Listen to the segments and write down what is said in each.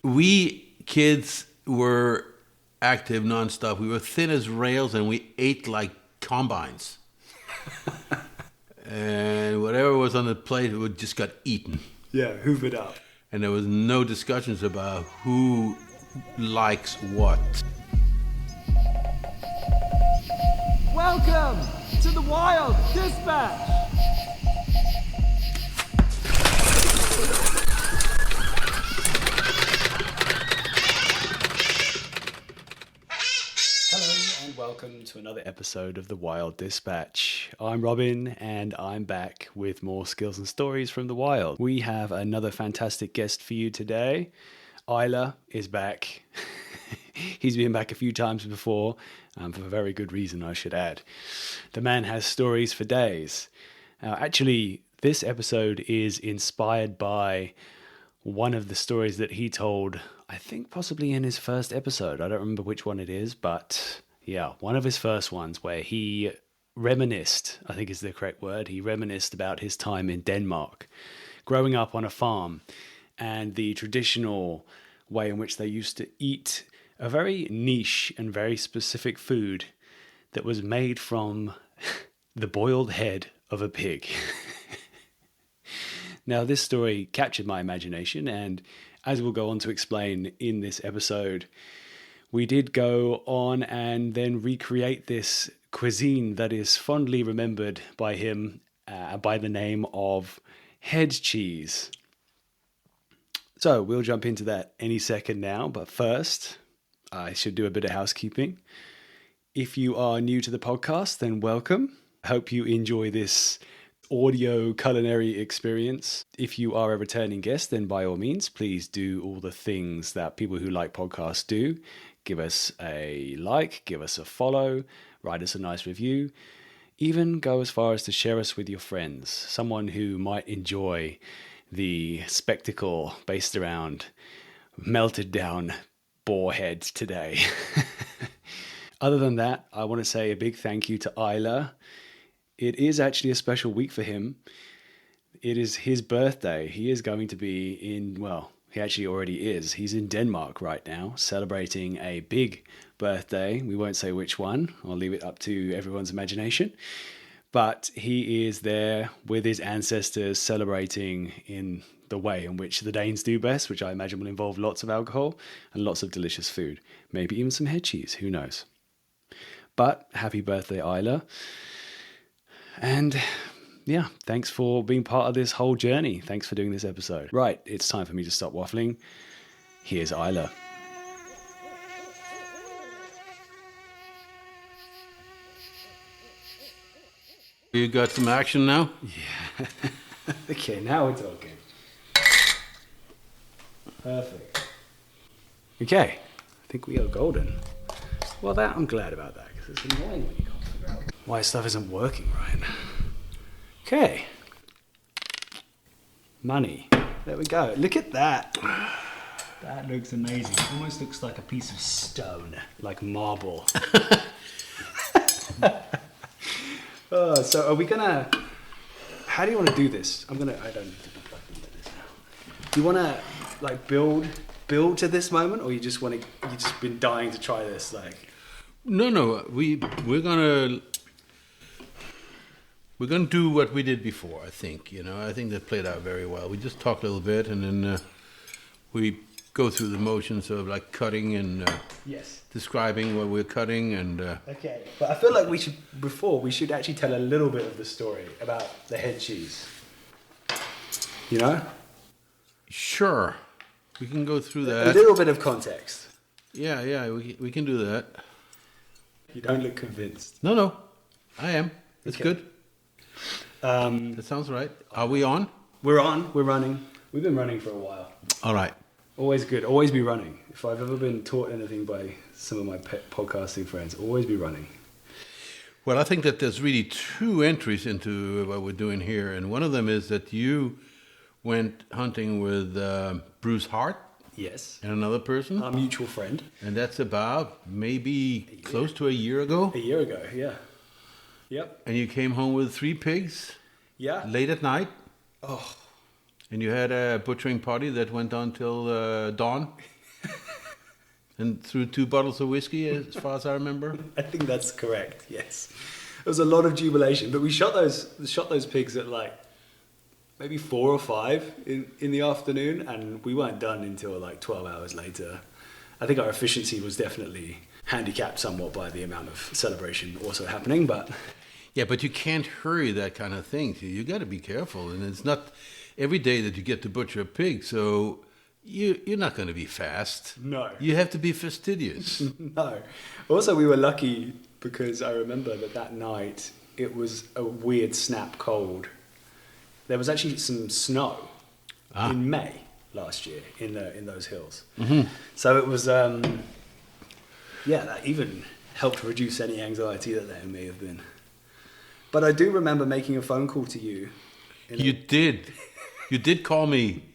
We kids were active nonstop. We were thin as rails and we ate like combines. And whatever was on the plate, it just got eaten. Yeah, hoovered up. And there was no discussions about who likes what. Welcome to the Wild Dispatch. Hello and welcome to another episode of the Wild Dispatch. I'm Robin and I'm back with more skills and stories from the wild. We have another fantastic guest for you today. Ejler is back. He's been back a few times before, for a very good reason, I should add. The man has stories for days. Actually, this episode is inspired by one of the stories that he told, I think possibly in his first episode. I don't remember which one it is, but yeah, one of his first ones where he reminisced, I think is the correct word. He reminisced about his time in Denmark, growing up on a farm, and the traditional way in which they used to eat a very niche and very specific food that was made from the boiled head of a pig. Now, this story captured my imagination, and as we'll go on to explain in this episode, we did go on and then recreate this cuisine that is fondly remembered by him by the name of Headcheese. So we'll jump into that any second now, but first, I should do a bit of housekeeping. If you are new to the podcast, then welcome. I hope you enjoy this audio culinary experience. If you are a returning guest, then by all means, please do all the things that people who like podcasts do. Give us a like, give us a follow, write us a nice review. Even go as far as to share us with your friends, someone who might enjoy the spectacle based around melted down boar heads today. Other than that, I want to say a big thank you to Ejler. It is actually a special week for him. It is his birthday. He is going to be he actually already is. He's in Denmark right now, celebrating a big birthday. We won't say which one. I'll leave it up to everyone's imagination. But he is there with his ancestors celebrating in the way in which the Danes do best, which I imagine will involve lots of alcohol and lots of delicious food. Maybe even some head cheese, who knows. But happy birthday, Ejler. And yeah, thanks for being part of this whole journey. Thanks for doing this episode. Right, it's time for me to stop waffling. Here's Ejler. You got some action now? Yeah. Okay, now we're talking. Perfect. Okay, I think we are golden. Well, I'm glad about that, because it's annoying when you can't figure out why stuff isn't working right. Okay. Money. There we go. Look at that. That looks amazing. It almost looks like a piece of stone, like marble. So are we gonna? How do you want to do this? I don't need to be fucking with this now. Do you want to like build to this moment, or you just been dying to try this? Like, No. We're gonna do what we did before. I think I think that played out very well. We just talked a little bit, and then we go through the motions of like cutting and describing what we're cutting and. Okay, but I feel like we should actually tell a little bit of the story about the head cheese. You know? Sure, we can go through that. A little bit of context. Yeah, we can do that. You don't look convinced. No, I am. It's Okay. good. That sounds right. Are we on? We're on. We're running. We've been running for a while. All right. Always good. Always be running. If I've ever been taught anything by some of my podcasting friends, always be running. Well, I think that there's really two entries into what we're doing here, and one of them is that you went hunting with Bruce Hart. Yes. And another person. Our mutual friend. And that's about maybe close to a year ago. A year ago, yeah. Yep. And you came home with 3 pigs. Yeah. Late at night. Oh. And you had a butchering party that went on till dawn. and threw 2 bottles of whiskey, as far as I remember. I think that's correct. Yes, there was a lot of jubilation, but we shot those pigs at like maybe 4 or 5 in the afternoon, and we weren't done until like 12 hours later. I think our efficiency was definitely handicapped somewhat by the amount of celebration also happening, but Yeah, but you can't hurry that kind of thing. You got to be careful, and it's not every day that you get to butcher a pig, so you're not going to be fast. No. You have to be fastidious. No. Also, we were lucky because I remember that night it was a weird snap cold. There was actually some snow in May last year in those hills. Mm-hmm. So it was, that even helped reduce any anxiety that there may have been. But I do remember making a phone call to you. You did. You did call me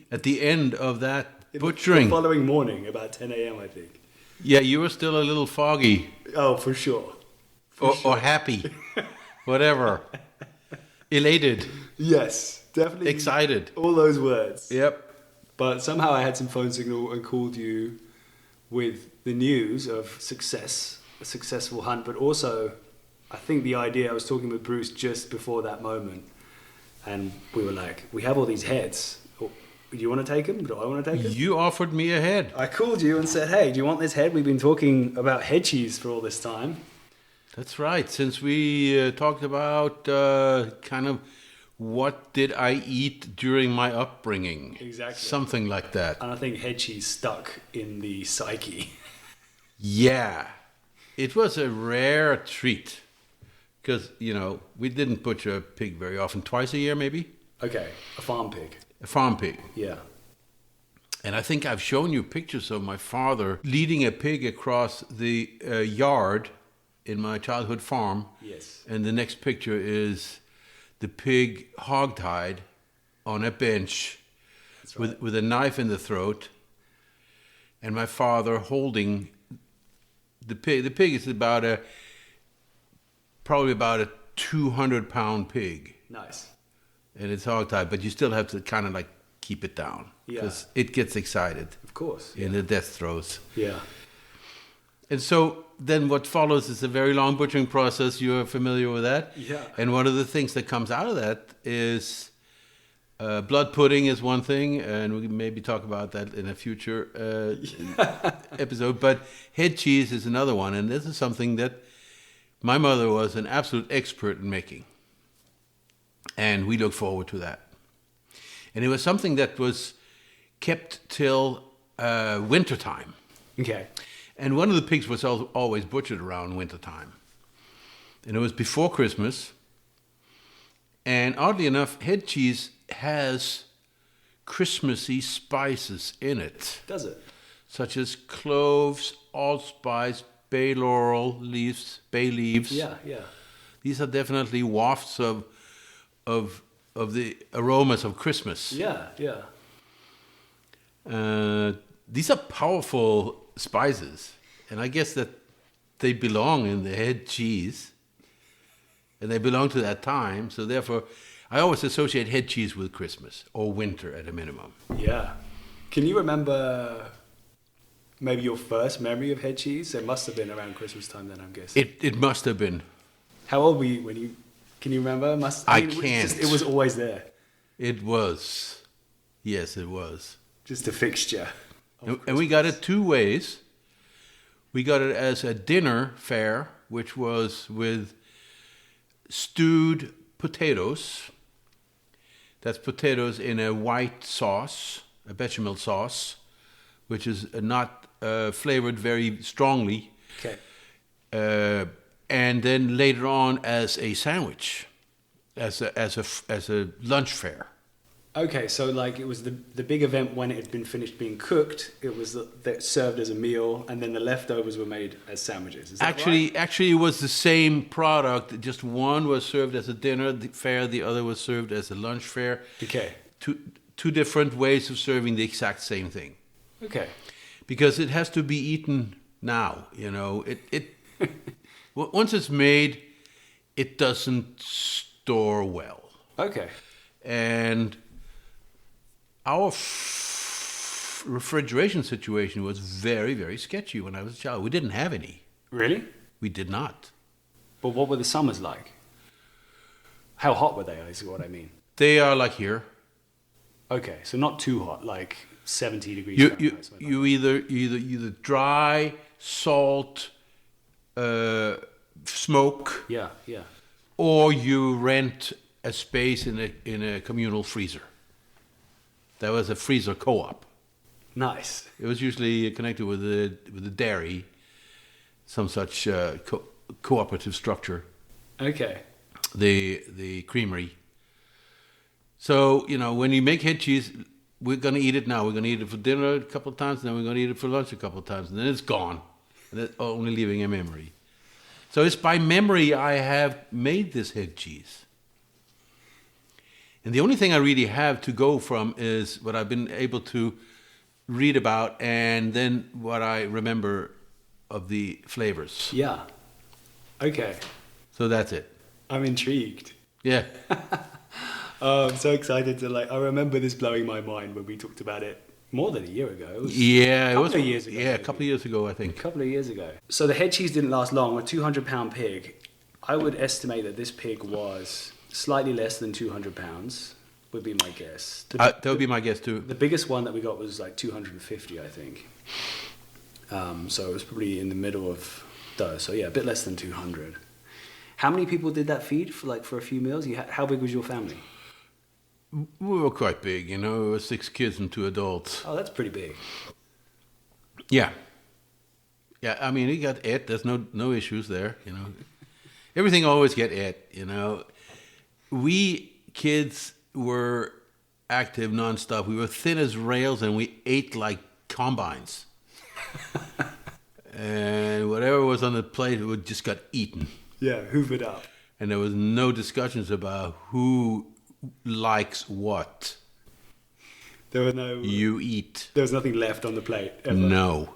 at the end of that butchering. The following morning, about 10 a.m., I think. Yeah, you were still a little foggy. Oh, for sure. Or happy. Whatever. Elated. Yes, definitely. Excited. All those words. Yep. But somehow I had some phone signal and called you with the news of success, a successful hunt, but also I think the idea, I was talking with Bruce just before that moment, and we were like, we have all these heads. Do you want to take them? Do I want to take them? You offered me a head. I called you and said, hey, do you want this head? We've been talking about Headcheese for all this time. That's right. Since we talked about kind of what did I eat during my upbringing. Exactly. Something like that. And I think Headcheese stuck in the psyche. Yeah. It was a rare treat. Because, we didn't butcher a pig very often. Twice a year, maybe? Okay, a farm pig. A farm pig. Yeah. And I think I've shown you pictures of my father leading a pig across the yard in my childhood farm. Yes. And the next picture is the pig hogtied on a bench with a knife in the throat. And my father holding the pig. The pig is probably about a 200-pound pig. Nice. And it's hogtied, but you still have to kind of like keep it down. Because it gets excited. Of course. In the death throes. Yeah. And so then what follows is a very long butchering process. You're familiar with that? Yeah. And one of the things that comes out of that is blood pudding is one thing, and we can maybe talk about that in a future episode. But head cheese is another one, and this is something that my mother was an absolute expert in making. And we look forward to that. And it was something that was kept till wintertime. Okay. And one of the pigs was always butchered around wintertime. And it was before Christmas. And oddly enough, head cheese has Christmassy spices in it. Does it? Such as cloves, allspice, bay laurel leaves, bay leaves. Yeah, yeah. These are definitely wafts of the aromas of Christmas. Yeah, yeah. These are powerful spices, and I guess that they belong in the head cheese, and they belong to that time. So therefore, I always associate head cheese with Christmas or winter at a minimum. Yeah. Can you remember maybe your first memory of head cheese? It must have been around Christmas time then, I'm guessing. It must have been. How old were you when you? Can you remember? I can't. It was always there. It was. Yes, it was. Just a fixture. And we got it 2 ways. We got it as a dinner fare, which was with stewed potatoes. That's potatoes in a white sauce, a bechamel sauce, which is not flavored very strongly. Okay. And then later on as a sandwich, as a lunch fare. Okay, so like it was the big event when it had been finished being cooked. It was that served as a meal, and then the leftovers were made as sandwiches. Is that right? Actually, it was the same product. Just one was served as a dinner fare, the other was served as a lunch fare. Okay. Two different ways of serving the exact same thing. Okay. Because it has to be eaten now. It once it's made, it doesn't store well. Okay. And our refrigeration situation was very, very sketchy when I was a child. We didn't have any. Really? We did not. But what were the summers like? How hot were they, is what I mean. They are like here. Okay, so not too hot, like 70 degrees You Fahrenheit. you either dry, salt, smoke, Yeah, yeah. or you rent a space in a communal freezer. There was a freezer co-op. Nice. It was usually connected with the dairy, some such cooperative structure. Okay. The creamery. So, when you make head cheese, we're going to eat it now. We're going to eat it for dinner a couple of times, and then we're going to eat it for lunch a couple of times, and then it's gone. And it's only leaving a memory. So it's by memory I have made this head cheese. And the only thing I really have to go from is what I've been able to read about and then what I remember of the flavors. Yeah. Okay. So that's it. I'm intrigued. Yeah. I'm so excited to I remember this blowing my mind when we talked about it more than a year ago. It was Yeah, a couple of years ago. Yeah, a couple of years ago, I think. A couple of years ago. So the head cheese didn't last long. A 200-pound pig. I would estimate that this pig was slightly less than 200 pounds, would be my guess. That would be my guess too. The biggest one that we got was like 250, I think. So it was probably in the middle of those. So yeah, a bit less than 200. How many people did that feed for a few meals? How big was your family? We were quite big, It was 6 kids and 2 adults. Oh, that's pretty big. Yeah. Yeah, I mean, he got ate. There's no issues there, Everything always get ate, We kids were active nonstop. We were thin as rails and we ate like combines. And whatever was on the plate, it just got eaten. Yeah, hoovered up. And there was no discussions about who likes what. There were no... You eat. There was nothing left on the plate, ever. No.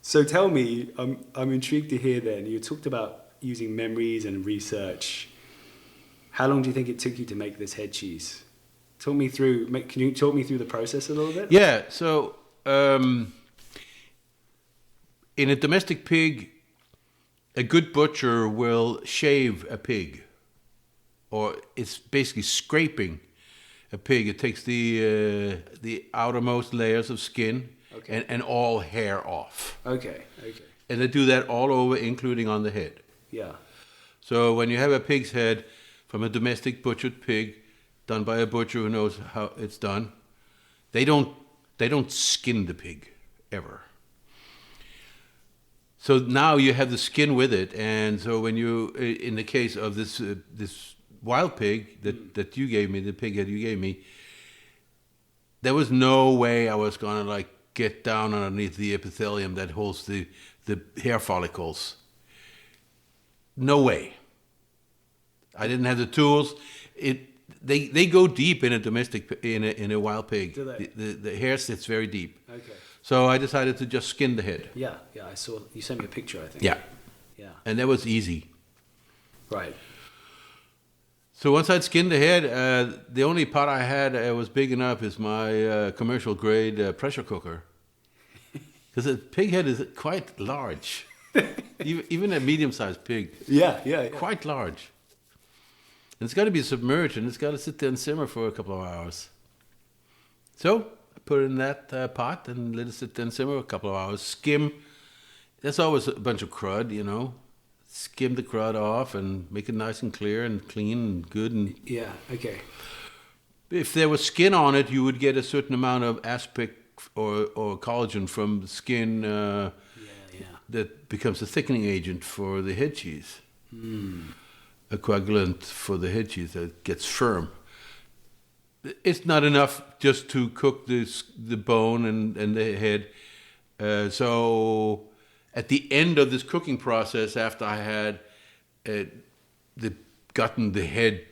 So tell me, I'm intrigued to hear then, you talked about using memories and research. How long do you think it took you to make this head cheese? Can you talk me through the process a little bit? Yeah, so in a domestic pig, a good butcher will shave a pig, or it's basically scraping a pig. It takes the outermost layers of skin and all hair off. Okay. And they do that all over, including on the head. Yeah. So when you have a pig's head from a domestic butchered pig, done by a butcher who knows how it's done, they don't skin the pig ever. So now you have the skin with it, and so when you, in the case of this wild pig that you gave me, the pig head you gave me, there was no way I was gonna get down underneath the epithelium that holds the hair follicles. No way. I didn't have the tools. They go deep in a domestic in a wild pig. Do they? The hair sits very deep. Okay. So I decided to just skin the head. Yeah, I saw, you sent me a picture, I think. Yeah. Yeah. And that was easy. Right. So once I'd skinned the head, the only pot I had was big enough is my commercial grade pressure cooker. Because a pig head is quite large. Even a medium-sized pig. Yeah. Quite large. And it's got to be submerged, and it's got to sit there and simmer for a couple of hours. So I put it in that pot and let it sit there and simmer a couple of hours. Skim. There's always a bunch of crud, Skim the crud off and make it nice and clear and clean and good. And Yeah, okay. if there was skin on it, you would get a certain amount of aspic or collagen from the skin that becomes a thickening agent for the head cheese. A coagulant for the head cheese that gets firm. It's not enough just to cook the bone and the head. So at the end of this cooking process, after I had gotten the head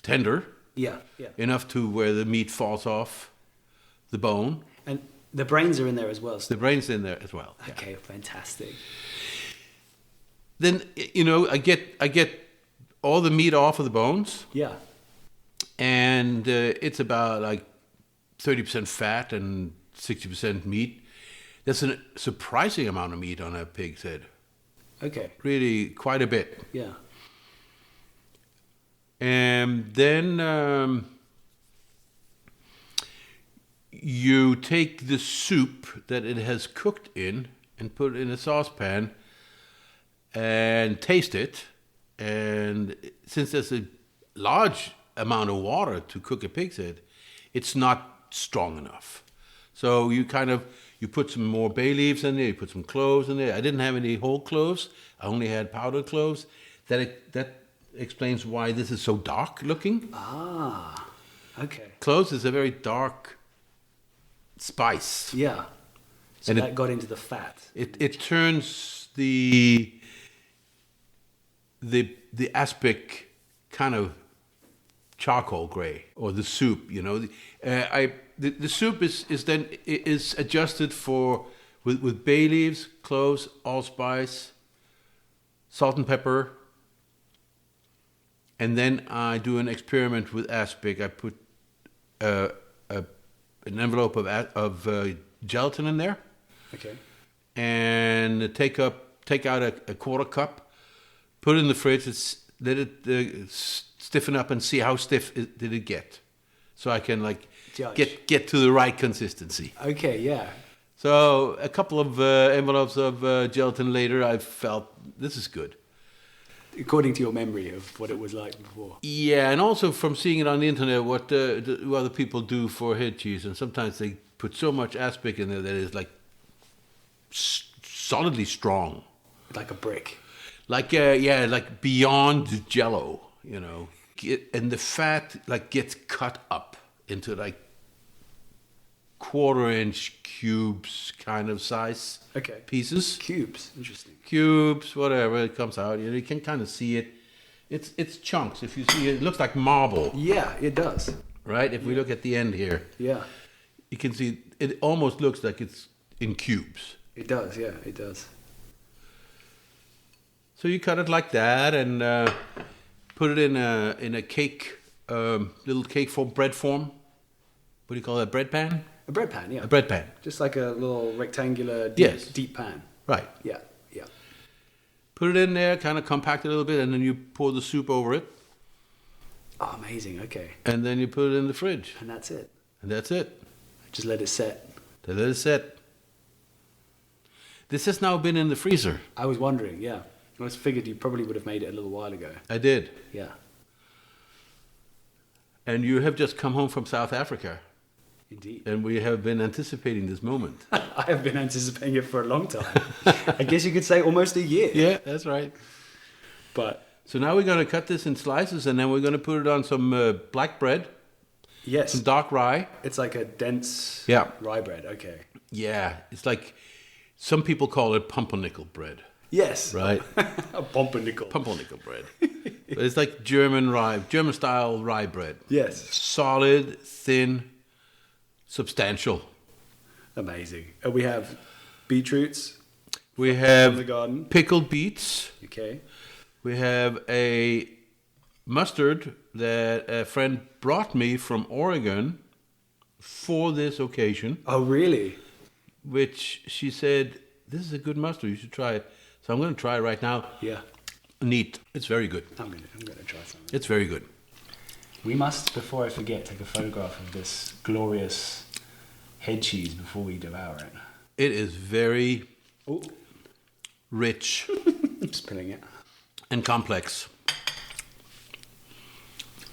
tender, enough to where the meat falls off the bone. And the brains are in there as well. The brain's in there as well. Okay, fantastic. Then I get all the meat off of the bones. Yeah. and it's about like 30% fat and 60% meat. That's a surprising amount of meat on a pig's head. Okay. Really, quite a bit. Yeah. And then you take the soup that it has cooked in and put it in a saucepan and taste it. And since there's a large amount of water to cook a pig's head, it's not strong enough. So you put some more bay leaves in there, you put some cloves in there. I didn't have any whole cloves. I only had powdered cloves. That explains why this is so dark looking. Ah, okay. Cloves is a very dark spice. Yeah. So And that got into the fat. It turns the aspic kind of charcoal gray, or the soup, you know. The soup is adjusted with bay leaves, cloves, allspice, salt and pepper, and then I do an experiment with aspic. I put an envelope of gelatin in there. Okay. And take out a quarter cup, put it in the fridge, let it stiffen up and see how stiff did it get. So I can get to the right consistency. Okay, yeah. So a couple of envelopes of gelatin later, I felt this is good. According to your memory of what it was like before. Yeah, and also from seeing it on the internet, what other people do for head cheese, and sometimes they put so much aspic in there that it's like solidly strong, Like a brick. like beyond Jello, you know. And the fat gets cut up into like 1/4-inch cubes kind of size. Okay. Pieces. Cubes. Interesting. Cubes, whatever, it comes out. You can kind of see it. It's chunks. If you see it, it looks like marble. Yeah, it does. Right? If we look at the end here, Yeah. you can see it almost looks like it's in cubes. It does, yeah, it does. So you cut it like that and put it in a cake, little cake form, bread form. What do you call that? Bread pan? A bread pan, yeah. A bread pan. Just like a little rectangular, deep pan. Right. Yeah, yeah. Put it in there, kind of compact it a little bit, and then you pour the soup over it. Oh, amazing, okay. And then you put it in the fridge. And that's it. And that's it. Just let it set. Then let it set. This has now been in the freezer. I was wondering, yeah. I was figured you probably would have made it a little while ago. I did. Yeah. And you have just come home from South Africa. Indeed. And we have been anticipating this moment. I have been anticipating it for a long time. I guess you could say almost a year. Yeah, that's right. But So now we're going to cut this in slices, and then we're going to put it on some black bread, yes, some dark rye. it's like a dense rye bread. Okay. Yeah, it's like some people call it pumpernickel bread, Yes. right? A pumpernickel. Pumpernickel bread. But it's like German style rye bread. Yes. Solid, thin, substantial. Amazing. We have beetroots We from the have garden. pickled beets. Okay. We have a mustard that a friend brought me from Oregon for this occasion, Oh, really? which she said, this is a good mustard, you should try it. So I'm going to try it right now. Yeah. Neat. It's very good. I'm gonna try something. It's very good. We must, before I forget, take a photograph of this glorious head cheese before we devour it. It is very Oh, rich spilling it. and complex.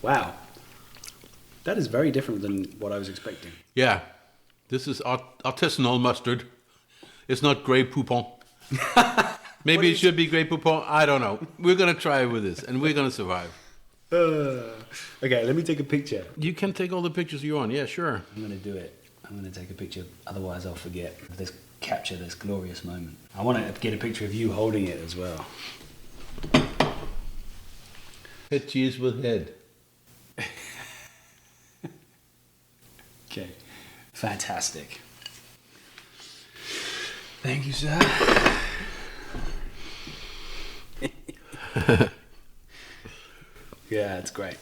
Wow. That is very different than what I was expecting. Yeah, this is artisanal mustard. It's not Grey Poupon. Maybe it should be Grey Poupon. I don't know. We're going to try it with this, and we're going to survive. Okay, let me take a picture. You can take all the pictures you want. Yeah, sure. I'm going to do it. I'm going to take a picture, otherwise I'll forget. Capture this glorious moment. I want to get a picture of you holding it as well. Head cheese with head. Okay, fantastic. Thank you, sir. Yeah, it's great.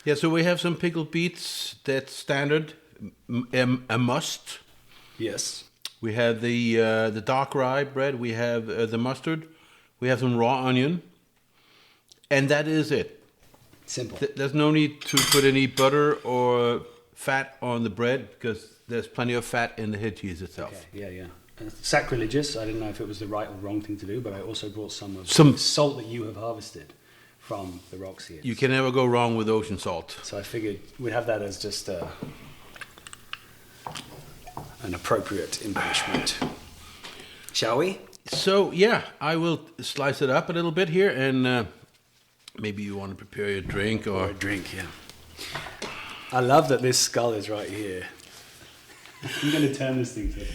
Yeah, so we have some pickled beets. That's standard, a must. Yes. We have the dark rye bread. We have the mustard. We have some raw onion. And that is it. Simple. There's no need to put any butter or fat on the bread because there's plenty of fat in the head cheese itself. Okay, yeah. Sacrilegious. I didn't know if it was the right or wrong thing to do, but I also brought some salt that you have harvested from the rocks here. You can never go wrong with ocean salt. So I figured we'd have that as just an appropriate embellishment. Shall we? So, yeah, I will slice it up a little bit here, and maybe you want to prepare your drink or a drink, yeah. I love that this skull is right here. I'm going to turn this thing to...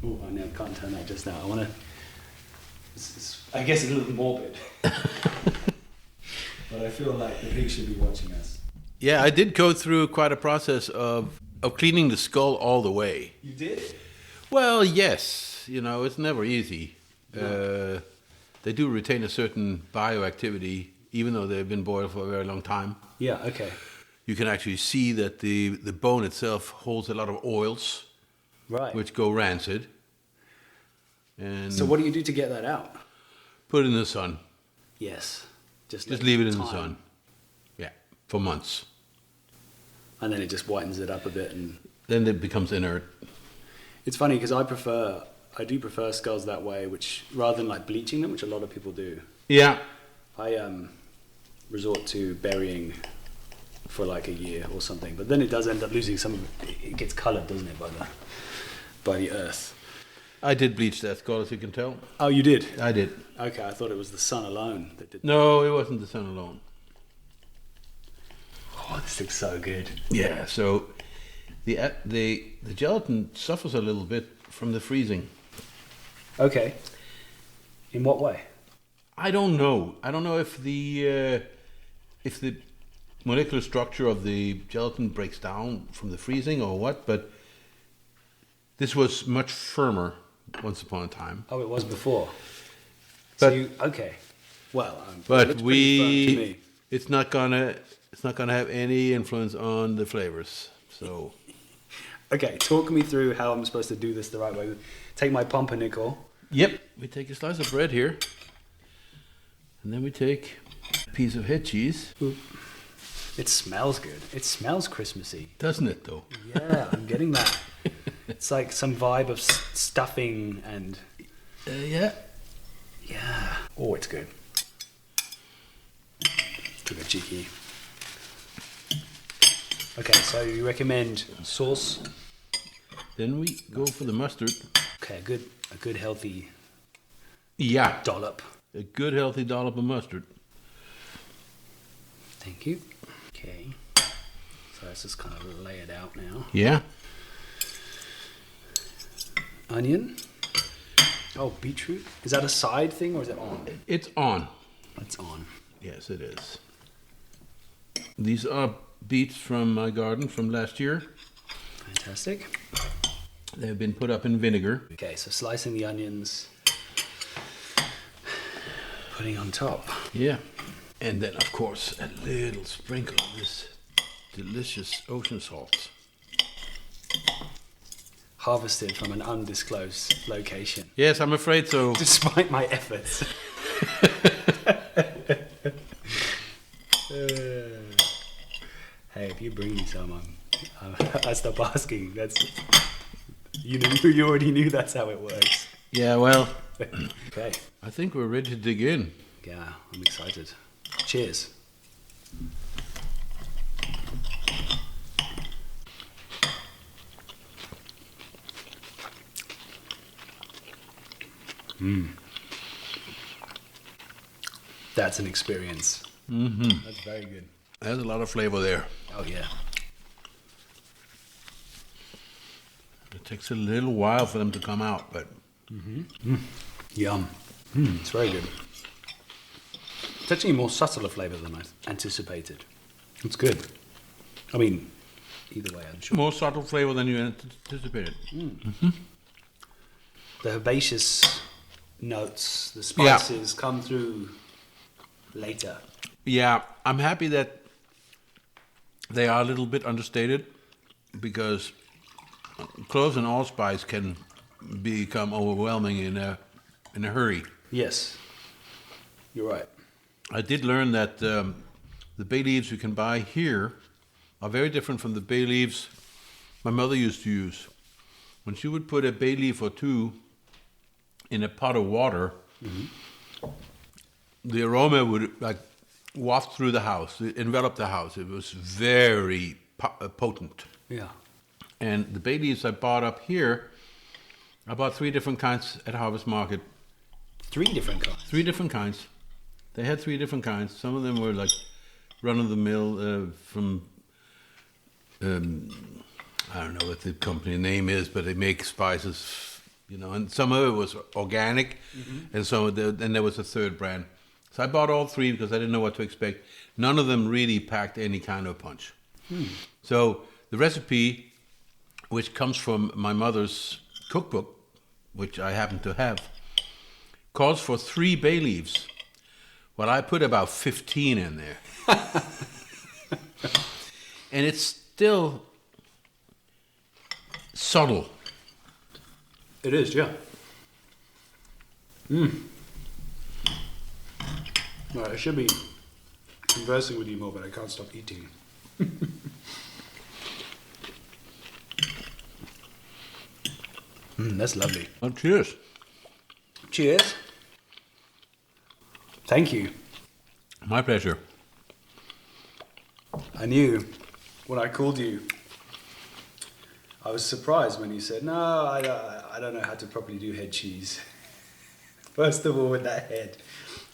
Oh, I know, I can't turn that just now. I want to... I guess it's a little morbid. But I feel like the pig should be watching us. Yeah, I did go through quite a process of cleaning the skull all the way. You did? Well, yes. You know, it's never easy. No. They do retain a certain bioactivity, even though they've been boiled for a very long time. Yeah, okay. You can actually see that the bone itself holds a lot of oils, right, which go rancid. And so what do you do to get that out? Put it in the sun. Yes. Just leave it in the sun. Yeah, for months. And then it just whitens it up a bit, and then it becomes inert. It's funny because I do prefer skulls that way, which rather than like bleaching them, which a lot of people do. Yeah. I resort to burying for like a year or something, but then it does end up losing some of it. It gets coloured, doesn't it, by the earth. I did bleach that skull, as you can tell. Oh, you did? I did. Okay, I thought it was the sun alone that did. No, it wasn't the sun alone. Oh, this looks so good. Yeah, so the gelatin suffers a little bit from the freezing. Okay. In what way? I don't know. I don't know if the molecular structure of the gelatin breaks down from the freezing or what, but this was much firmer once upon a time. Oh, it was before. But, okay. Well, but it's not gonna have any influence on the flavors. So, okay, talk me through how I'm supposed to do this the right way. Take my pumpernickel. Yep, we take a slice of bread here, and then we take a piece of head cheese. Ooh. It smells good. It smells Christmassy. Doesn't it, though? Yeah, I'm getting that. It's like some vibe of stuffing and... yeah. Yeah. Oh, it's good. Took a cheeky. Okay, so you recommend sauce? Then we go for the mustard. Okay, a good healthy... Yeah. Dollop. A good healthy dollop of mustard. Thank you. Okay. So let's just kind of lay it out now. Yeah. Onion. Oh, beetroot. Is that a side thing or is it on? It's on. It's on. Yes, it is. These are beets from my garden from last year. Fantastic. They've been put up in vinegar. Okay, so slicing the onions, putting on top. Yeah. And then, of course, a little sprinkle of this delicious ocean salt. Harvested from an undisclosed location. Yes, I'm afraid so. Despite my efforts. Hey, if you bring me some, I stop asking. That's you already knew that's how it works. Yeah, well, okay. I think we're ready to dig in. Yeah, I'm excited. Cheers. That's an experience. Mm-hmm. That's very good. There's a lot of flavor there. Oh, yeah. It takes a little while for them to come out, but... Yum. It's very good. It's actually more subtle a flavour than I anticipated. It's good. I mean, either way, I'm sure. More subtle flavor than you anticipated. The herbaceous notes, the spices come through later. Yeah, I'm happy that They are a little bit understated because cloves and allspice can become overwhelming in a hurry. Yes, you're right. I did learn that the bay leaves you can buy here are very different from the bay leaves my mother used to use. When she would put a bay leaf or two in a pot of water, the aroma would like waft through the house, envelop the house. It was very potent. Yeah. And the bay leaves I bought up here, I bought 3 different kinds at Harvest Market. 3 different kinds? 3 different kinds. They had 3 different kinds. Some of them were like run-of-the-mill from, I don't know what the company name is, but they make spices, you know, and some of it was organic, and then there was a third brand. So I bought all 3 because I didn't know what to expect. None of them really packed any kind of punch. So the recipe, which comes from my mother's cookbook, which I happen to have, calls for 3 bay leaves. Well, I put about 15 in there. And it's still subtle. It is, yeah. Right, I should be conversing with you more, but I can't stop eating. That's lovely. Well, cheers. Cheers. Thank you. My pleasure. I knew when I called you, I was surprised when you said, no, I don't know how to properly do head cheese. First of all, with that head.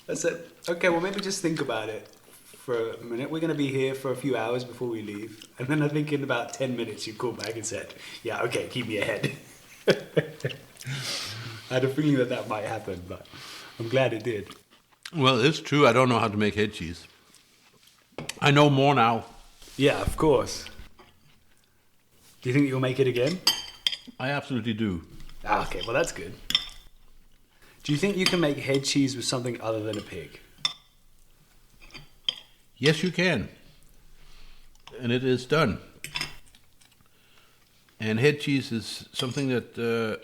I said, okay, well, maybe just think about it for a minute. We're going to be here for a few hours before we leave. And then I think in about 10 minutes, you called back and said, yeah, okay, keep me ahead. I had a feeling that might happen, but I'm glad it did. Well, it's true. I don't know how to make head cheese. I know more now. Yeah, of course. Do you think you'll make it again? I absolutely do. Ah, okay, well, that's good. Do you think you can make head cheese with something other than a pig? Yes, you can. And it is done. And head cheese is something that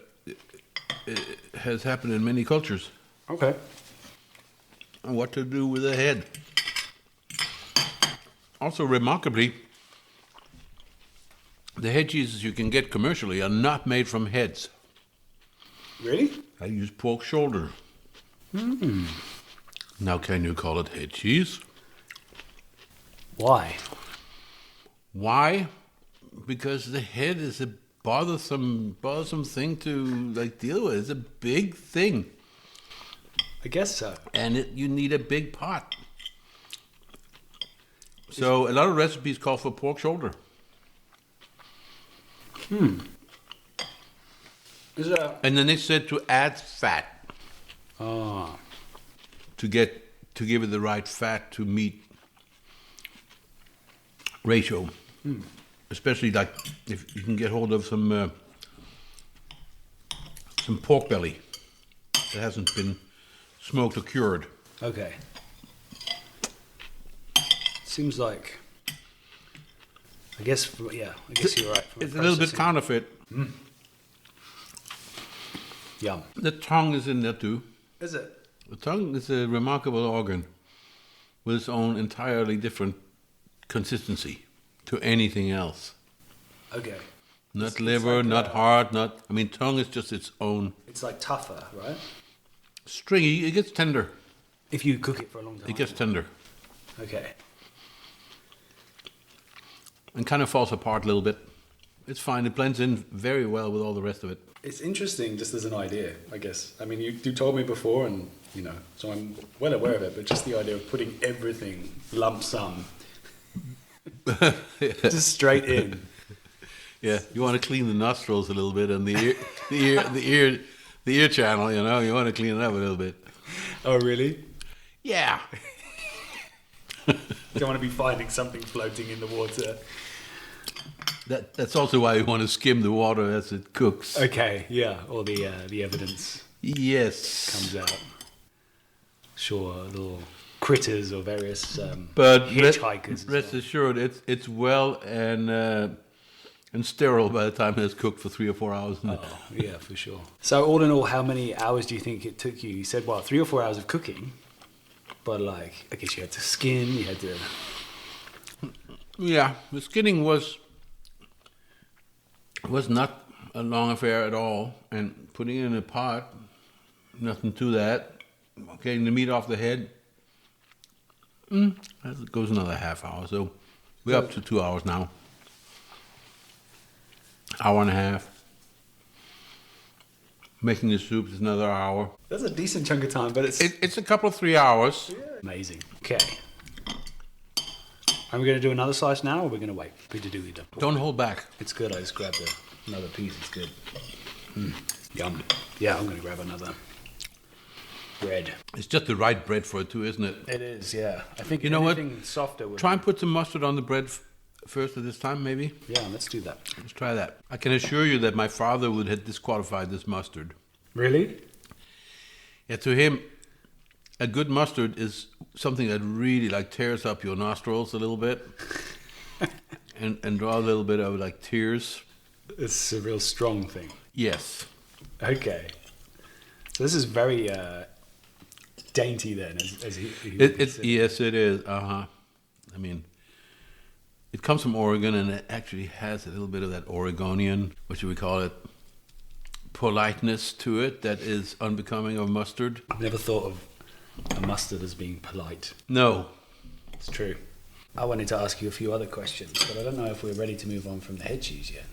has happened in many cultures. Okay. And what to do with a head. Also, remarkably, the head cheeses you can get commercially are not made from heads. Really? I use pork shoulder. Now, can you call it head cheese? Why? Why? Because the head is a bothersome thing to like deal with. It's a big thing, I guess so. and you need a big pot. So a lot of recipes call for pork shoulder. Is that? And then they said to add fat Oh. to give it the right fat to meat ratio. Especially like if you can get hold of some pork belly that hasn't been smoked or cured. Okay. Seems like. I guess you're right. From It's a little bit processing. counterfeit. Yum. The tongue is in there too. Is it? The tongue is a remarkable organ with its own entirely different consistency to anything else. Okay. Not liver, like, not heart, tongue is just its own. It's like tougher, right? Stringy, it gets tender. If you cook it for a long time. It gets tender. Okay. And kind of falls apart a little bit. It's fine, it blends in very well with all the rest of it. It's interesting just as an idea, I guess. I mean, you told me before and, so I'm well aware of it, but just the idea of putting everything lump sum just straight in. Yeah, you want to clean the nostrils a little bit and the ear channel, you want to clean it up a little bit. Oh, really? Yeah. Don't want to be finding something floating in the water. That's also why you want to skim the water as it cooks. Okay, yeah, or the evidence Yes. comes out. Sure, a little critters or various But hitchhikers. rest assured, it's well and sterile by the time it's cooked for 3 or 4 hours. Oh, yeah, for sure. So all in all, how many hours do you think it took you? You said, 3 or 4 hours of cooking, but like, I guess you had to skin, you had to... Yeah, the skinning was not a long affair at all, and putting it in a pot, nothing to that. Getting the meat off the head, that goes another half hour. So we're up to 2 hours now. Hour and a half. Making the soup is another hour. That's a decent chunk of time, but It's a couple of 3 hours. Yeah. Amazing. Okay. Are we going to do another slice now, or are we going to wait for you to do it? Don't hold back. It's good. I just grabbed another piece. It's good. Yum. Yeah, I'm going to grab another bread. It's just the right bread for it too, isn't it? It is, yeah. I think You know what? Softer would Try and put some mustard on the bread first at this time, maybe. Yeah, let's do that. Let's try that. I can assure you that my father would have disqualified this mustard. Really? Yeah, to him, a good mustard is something that really like tears up your nostrils a little bit, and draw a little bit of like tears. It's a real strong thing. Yes. Okay. So this is very dainty then, as he yes, it is. I mean, it comes from Oregon, and it actually has a little bit of that Oregonian, what should we call it, politeness to it that is unbecoming of mustard. I've never thought of a mustard as being polite. No. It's true. I wanted to ask you a few other questions, but I don't know if we're ready to move on from the head cheese yet.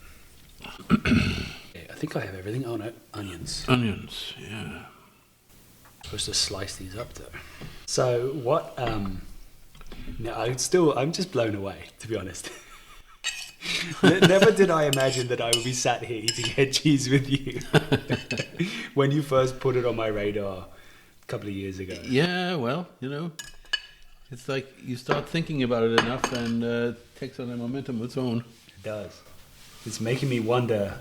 Yeah, I think I have everything. Oh no, onions. Onions, yeah. Supposed to slice these up though. So what? No, I'm just blown away, to be honest. Never did I imagine that I would be sat here eating head cheese with you when you first put it on my radar a couple of years ago. Yeah, well, it's like you start thinking about it enough, and it takes on a momentum of its own. It does. It's making me wonder.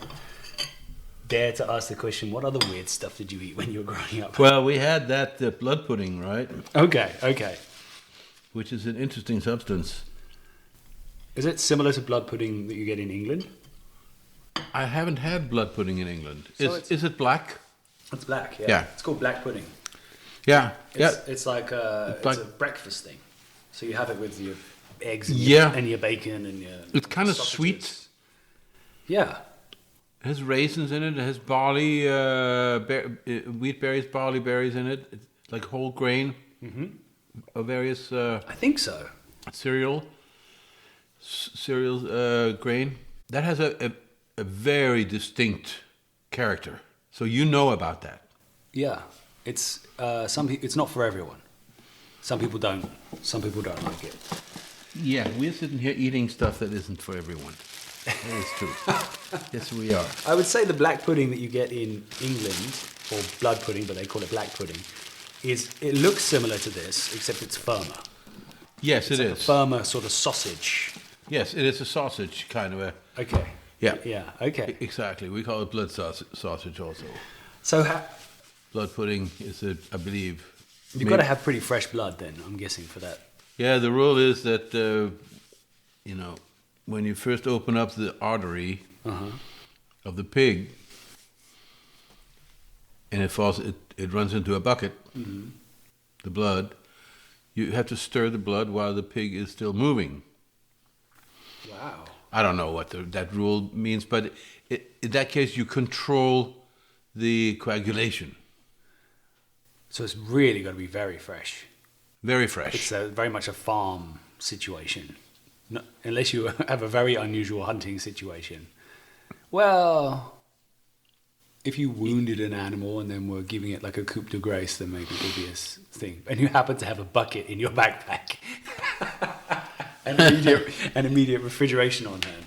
Dare to ask the question: what other weird stuff did you eat when you were growing up? Well, we had that blood pudding, right? Okay. Which is an interesting substance. Is it similar to blood pudding that you get in England? I haven't had blood pudding in England. So Is it black? It's black, yeah. Yeah. It's called black pudding. Yeah. It's like it's a breakfast thing. So you have it with your eggs and, your bacon and your It's kind of sausages. sweet. Yeah. It has raisins in it. It has barley, wheat berries, barley berries in it. It's like whole grain of various I think so. cereal grain. That has a very distinct character. So you know about that. Yeah. It's it's not for everyone. Some people don't. Some people don't like it. Yeah, we're sitting here eating stuff that isn't for everyone. That is true. Yes, we are. I would say the black pudding that you get in England, or blood pudding, but they call it black pudding, it looks similar to this, except it's firmer. Yes, It's it like is. a firmer sort of sausage. Yes, it is a sausage kind of a. Okay. Yeah. Yeah. Okay. Exactly. We call it blood sausage also. So Blood pudding is, I believe. you've got to have pretty fresh blood, then. I'm guessing for that. Yeah, the rule is that when you first open up the artery of the pig, and it runs into a bucket, the blood. You have to stir the blood while the pig is still moving. Wow. I don't know what that rule means, but in that case, you control the coagulation. So it's really got to be very fresh. Very fresh. It's very much a farm situation. No, unless you have a very unusual hunting situation. Well, if you wounded an animal and then were giving it like a coup de grace, then maybe it would be a thing. And you happen to have a bucket in your backpack. and immediate refrigeration on hand.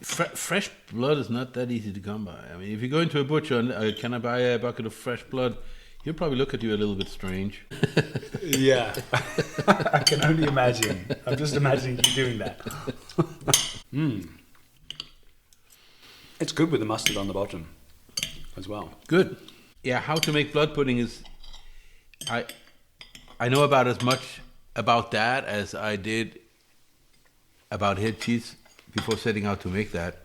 Fresh blood is not that easy to come by. I mean, if you go into a butcher and can I buy a bucket of fresh blood, he'll probably look at you a little bit strange. Yeah, I can only imagine. I'm just imagining you doing that. It's good with the mustard on the bottom as well. Good. Yeah, how to make blood pudding is... I know about as much about that as I did about Headcheese before setting out to make that.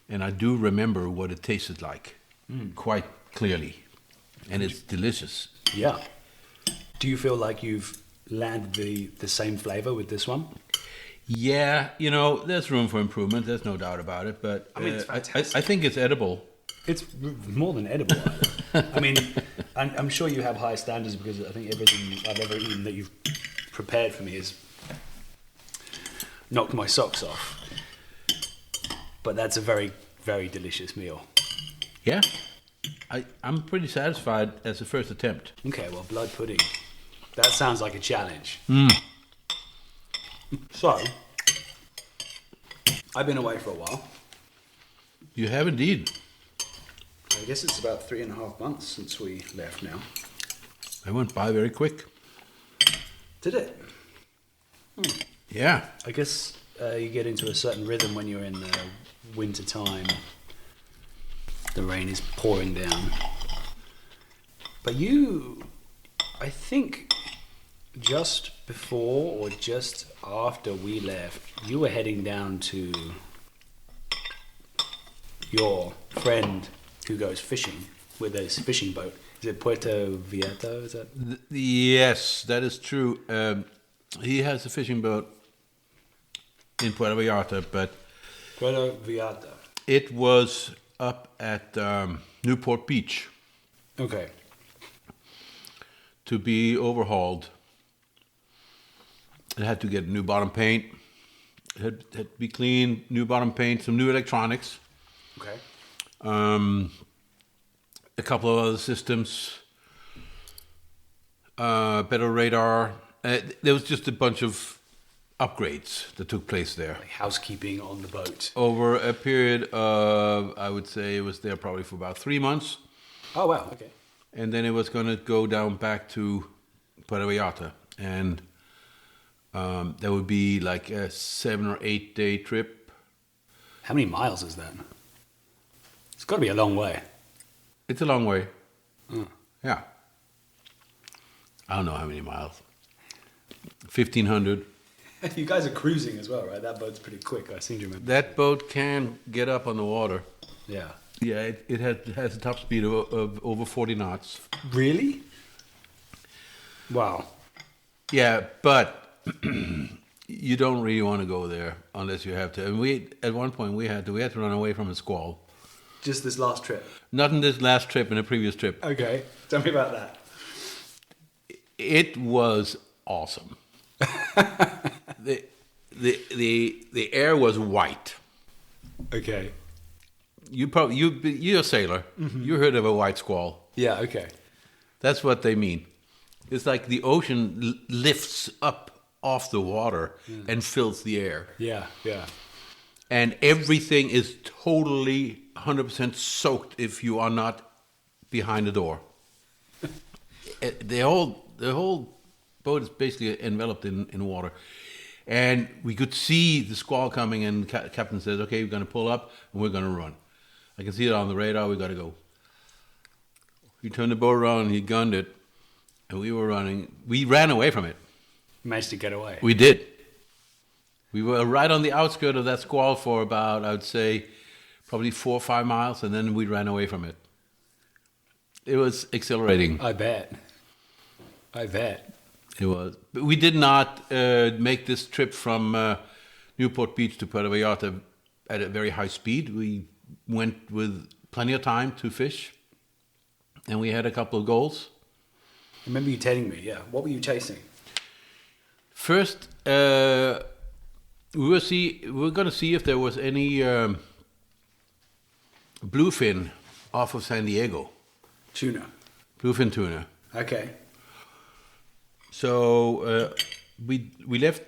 And I do remember what it tasted like quite clearly. And it's delicious. Yeah. Do you feel like you've landed the same flavor with this one? Yeah, there's room for improvement. There's no doubt about it. But I mean, it's fantastic. I think it's edible. It's more than edible. I mean, I'm sure you have high standards because I think everything I've ever eaten that you've prepared for me has knocked my socks off. But that's a very, very delicious meal. Yeah, I'm pretty satisfied as a first attempt. Okay, well, blood pudding. That sounds like a challenge. So, I've been away for a while. You have indeed. I guess it's about 3.5 months since we left now. I went by very quick. Did it? Yeah. I guess you get into a certain rhythm when you're in the winter time. The rain is pouring down. But I think just before or just after we left, you were heading down to your friend who goes fishing with his fishing boat. Is it Puerto Vieto? Is that? Yes, that is true. He has a fishing boat in Puerto Vallarta, but Puerto Vieto. it was up at Newport Beach Okay. to be overhauled. It had to get new bottom paint. It had to be cleaned, new bottom paint, some new electronics. Okay. A couple of other systems, better radar. There was just a bunch of upgrades that took place there. Like housekeeping on the boat. Over a period of, I would say it was there probably for about 3 months. Oh, wow. Okay. And then it was going to go down back to Puerto Vallarta. And that would be like a 7 or 8 day trip. How many miles is that? It's got to be a long way. It's a long way. Yeah. I don't know how many miles. 1,500. You guys are cruising as well, right? That boat's pretty quick. I seem to remember. That boat can get up on the water. Yeah. Yeah, it has a top speed of over 40 knots. Really? Wow. Yeah, but you don't really want to go there unless you have to. And at one point we had to run away from a squall. Just this last trip? Not in this last trip, in a previous trip. Okay. Tell me about that. It was awesome. the air was white. Okay. You're a sailor. Mm-hmm. You heard of a white squall. Yeah, okay. That's what they mean. It's like the ocean lifts up off the water and fills the air. Yeah, yeah. And everything is totally 100% soaked if you are not behind the door. The whole boat is basically enveloped in water. And we could see the squall coming, and the captain says, okay, we're going to pull up and we're going to run. I can see it on the radar, we got to go. He turned the boat around and he gunned it, and we were running. We ran away from it. Managed to get away. We did. We were right on the outskirts of that squall for about, I would say, probably 4 or 5 miles, and then we ran away from it. It was exhilarating. I bet. It was. But we did not make this trip from Newport Beach to Puerto Vallarta at a very high speed. We went with plenty of time to fish, and we had a couple of goals. I remember you telling me, yeah. What were you chasing? First, we were going to see if there was any bluefin off of San Diego. Tuna. Bluefin tuna. Okay. So we left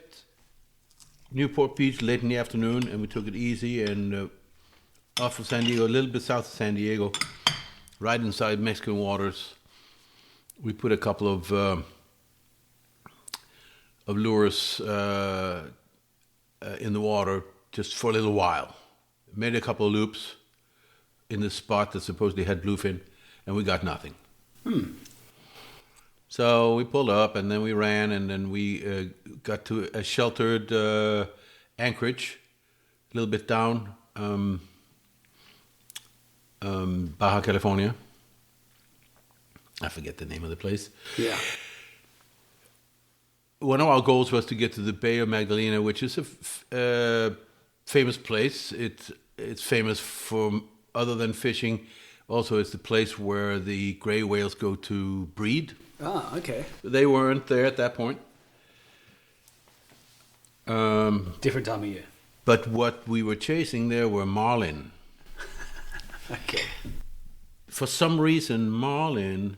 Newport Beach late in the afternoon, and we took it easy, and off of San Diego, a little bit south of San Diego, right inside Mexican waters, we put a couple of lures in the water just for a little while. Made a couple of loops in the spot that supposedly had bluefin, and we got nothing. So we pulled up, and then we ran, and then we got to a sheltered anchorage, a little bit down, Baja California. I forget the name of the place. Yeah. One of our goals was to get to the Bay of Magdalena, which is a famous place. It's famous for, other than fishing, also it's the place where the gray whales go to breed. Ah, okay. They weren't there at that point. Different time of year. But what we were chasing there were marlin. Okay. For some reason, marlin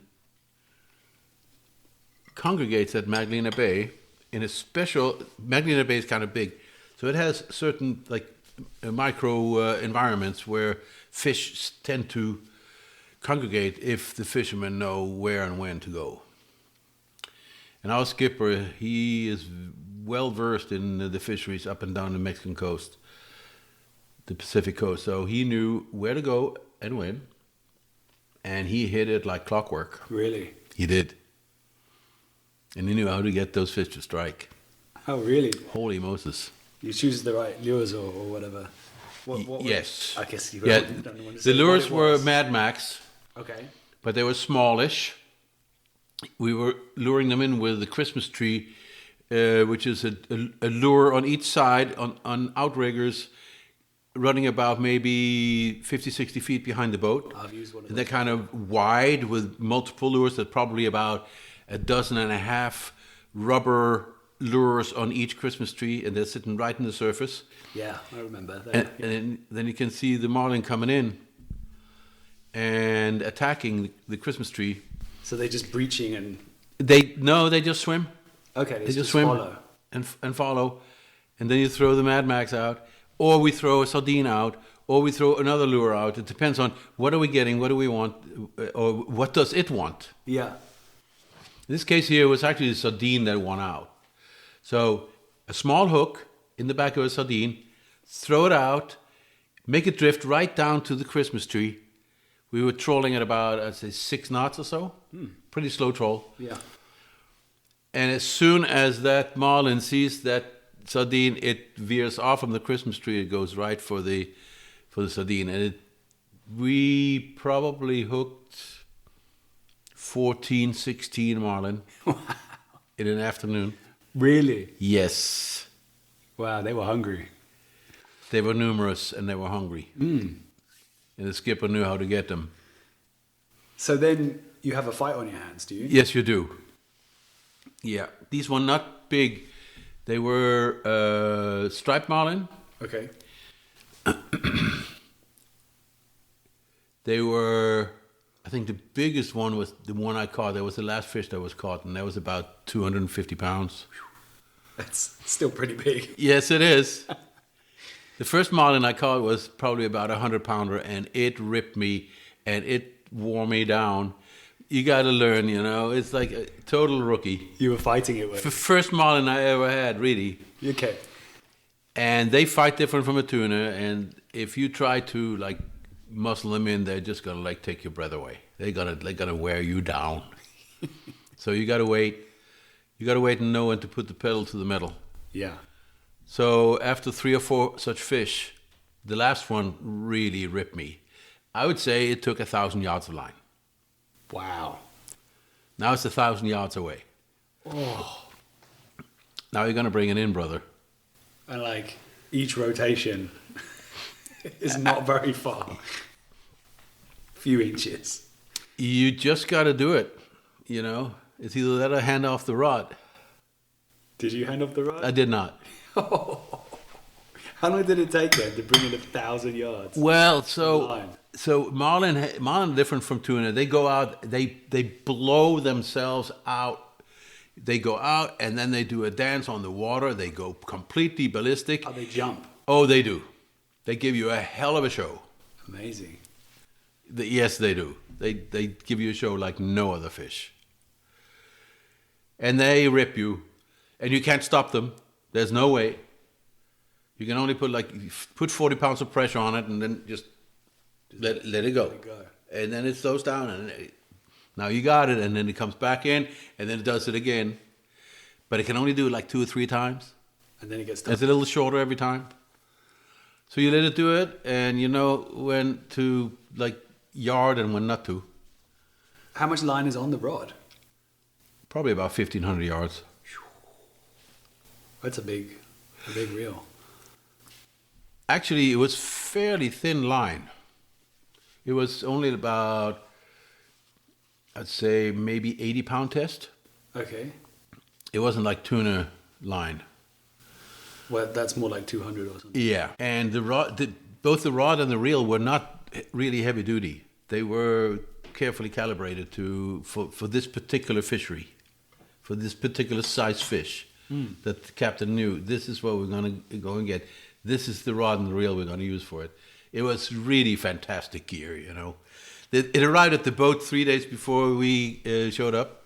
congregates at Magdalena Bay in a special. Magdalena Bay is kind of big, so it has certain micro environments where fish tend to congregate if the fishermen know where and when to go. And our skipper, he is well versed in the fisheries up and down the Mexican coast, the Pacific coast, so he knew where to go and when, and he hit it like clockwork. Really? He did. And he knew how to get those fish to strike. Oh, really? Holy Moses. You choose the right lures or whatever. What yes. I guess you Yeah, don't want to the say lures what it were was. Mad Max, Okay. but they were smallish. We were luring them in with the Christmas tree, which is a lure on each side on outriggers, running about maybe 50, 60 feet behind the boat. I've used one of And those. they're kind of wide with multiple lures. There's probably about 12 rubber lures on each Christmas tree, and they're sitting right in the surface. Yeah, I remember that. And then you can see the marlin coming in and attacking the Christmas tree. So they're just breaching and... They just swim. Okay, They just swim follow. and follow. And then you throw the Mad Max out, or we throw a sardine out, or we throw another lure out. It depends on what are we getting, what do we want, or what does it want. Yeah. In this case here, it was actually the sardine that won out. So a small hook in the back of a sardine, throw it out, make it drift right down to the Christmas tree. We were trolling at about, I'd say, 6 knots or so. Pretty slow troll. Yeah. And as soon as that marlin sees that sardine, it veers off from the Christmas tree. It goes right for the sardine. And we probably hooked 14, 16 marlin in an afternoon. Really? Yes. Wow, they were hungry. They were numerous and they were hungry. And the skipper knew how to get them. So then you have a fight on your hands, do you? Yes, you do. Yeah. These were not big. They were striped marlin. Okay. They were, I think the biggest one was the one I caught. That was the last fish that was caught, and that was about 250 pounds. That's still pretty big. Yes, it is. The first marlin I caught was probably about 100-pounder, and it ripped me, and it wore me down. You got to learn, It's like a total rookie. You were fighting it with. The first marlin I ever had, really. Okay. And they fight different from a tuna, and if you try to muscle them in, they're just gonna take your breath away. They're gonna wear you down. So you gotta wait. You gotta wait and know when to put the pedal to the metal. Yeah. So after 3 or 4 such fish, the last one really ripped me. I would say it took 1,000 yards of line. Wow. Now it's 1,000 yards away. Oh. Now you're gonna bring it in, brother. And each rotation is not very far. Few inches. You just gotta do it. It's either that or hand off the rod. Did you hand off the rod? I did not. How long did it take then to bring in 1,000 yards? Well, Line. so marlin different from tuna. They go out, they blow themselves out. They go out and then they do a dance on the water. They go completely ballistic. Oh, they jump. Oh, they do. They give you a hell of a show. Amazing. Yes, they do. They give you a show like no other fish. And they rip you, and you can't stop them. There's no way. You can only put 40 pounds of pressure on it, and then just let it go. Let it go. And then it slows down, and Now you got it, and then it comes back in, and then it does it again. But it can only do it like 2 or 3 times. And then it gets done. It's a little shorter every time. So you let it do it, and you know when to like yard and when not to. How much line is on the rod? Probably about 1,500 yards. That's a big reel. Actually, it was fairly thin line. It was only about, I'd say, maybe 80-pound test. Okay. It wasn't like tuna line. Well, that's more like 200 or something. Yeah, and both the rod and the reel were not really heavy duty. They were carefully calibrated for this particular fishery, for this particular size fish. That the captain knew, this is what we're going to go and get. This is the rod and the reel we're going to use for it. It was really fantastic gear, you know. It arrived at the boat 3 days before we showed up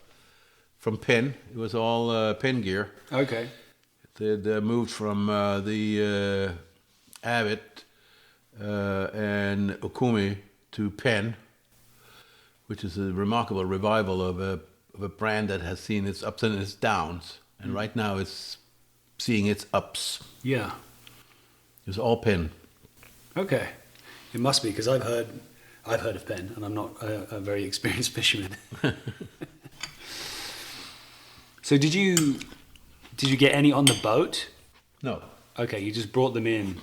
from Penn. It was all Penn gear. Okay. They'd moved from the Abbott and Okumi to Penn, which is a remarkable revival of a brand that has seen its ups and its downs. And right now it's seeing its ups. Yeah. It's all Penn. Okay. It must be, because I've heard of Penn, and I'm not a very experienced fisherman. So did you get any on the boat? No. Okay, you just brought them in.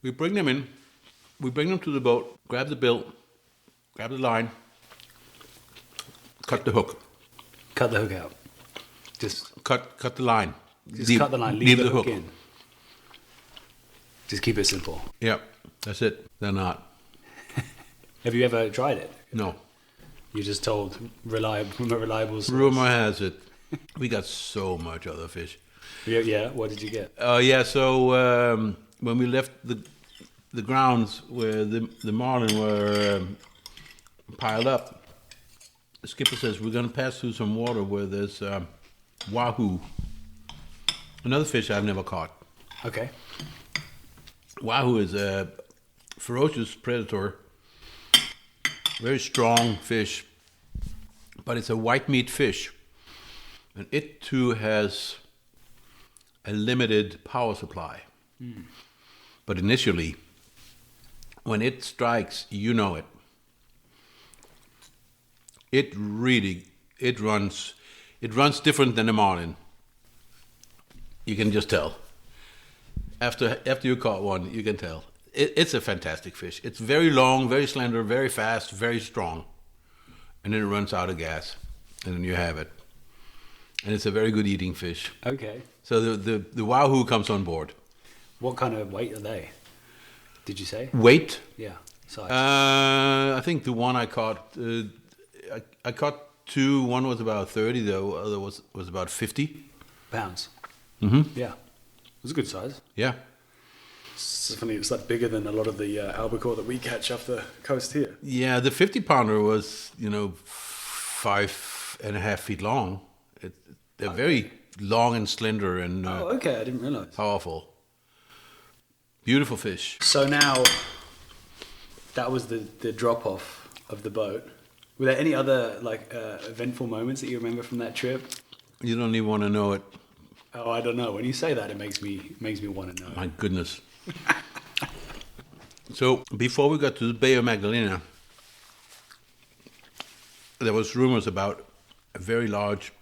We bring them in. We bring them to the boat, grab the bill, grab the line, cut the hook. Cut the hook out. Just cut the line. cut the line, leave the hook in. Just keep it simple. Yeah, that's it. They're not. Have you ever tried it? No. You just told reliable source. Rumor has it. We got so much other fish. Yeah, what did you get? So when we left the grounds where the marlin were piled up, the skipper says, we're going to pass through some water where there's wahoo, another fish I've never caught. Okay. Wahoo is a ferocious predator, very strong fish, but it's a white meat fish, and it too has a limited power supply. But initially, when it strikes, you know it. It runs different than a marlin. You can just tell. After you caught one, you can tell. It's a fantastic fish. It's very long, very slender, very fast, very strong. And then it runs out of gas, and then you have it. And it's a very good eating fish. Okay. So the wahoo comes on board. What kind of weight are they? Did you say? Weight? Yeah. Size. I think the one I caught, I caught 2. One was about 30, the other was about 50 pounds. Mm-hmm. Yeah. It was a good size. Yeah. It's funny, it's like bigger than a lot of the albacore that we catch off the coast here. Yeah, the 50-pounder was, 5.5 feet long. They're very long and slender and okay, I didn't realize. powerful. Beautiful fish. So now, that was the drop-off of the boat. Were there any other eventful moments that you remember from that trip? You don't even want to know it. Oh, I don't know. When you say that, it makes me want to know. My goodness. So before we got to the Bay of Magdalena, there was rumors about a very large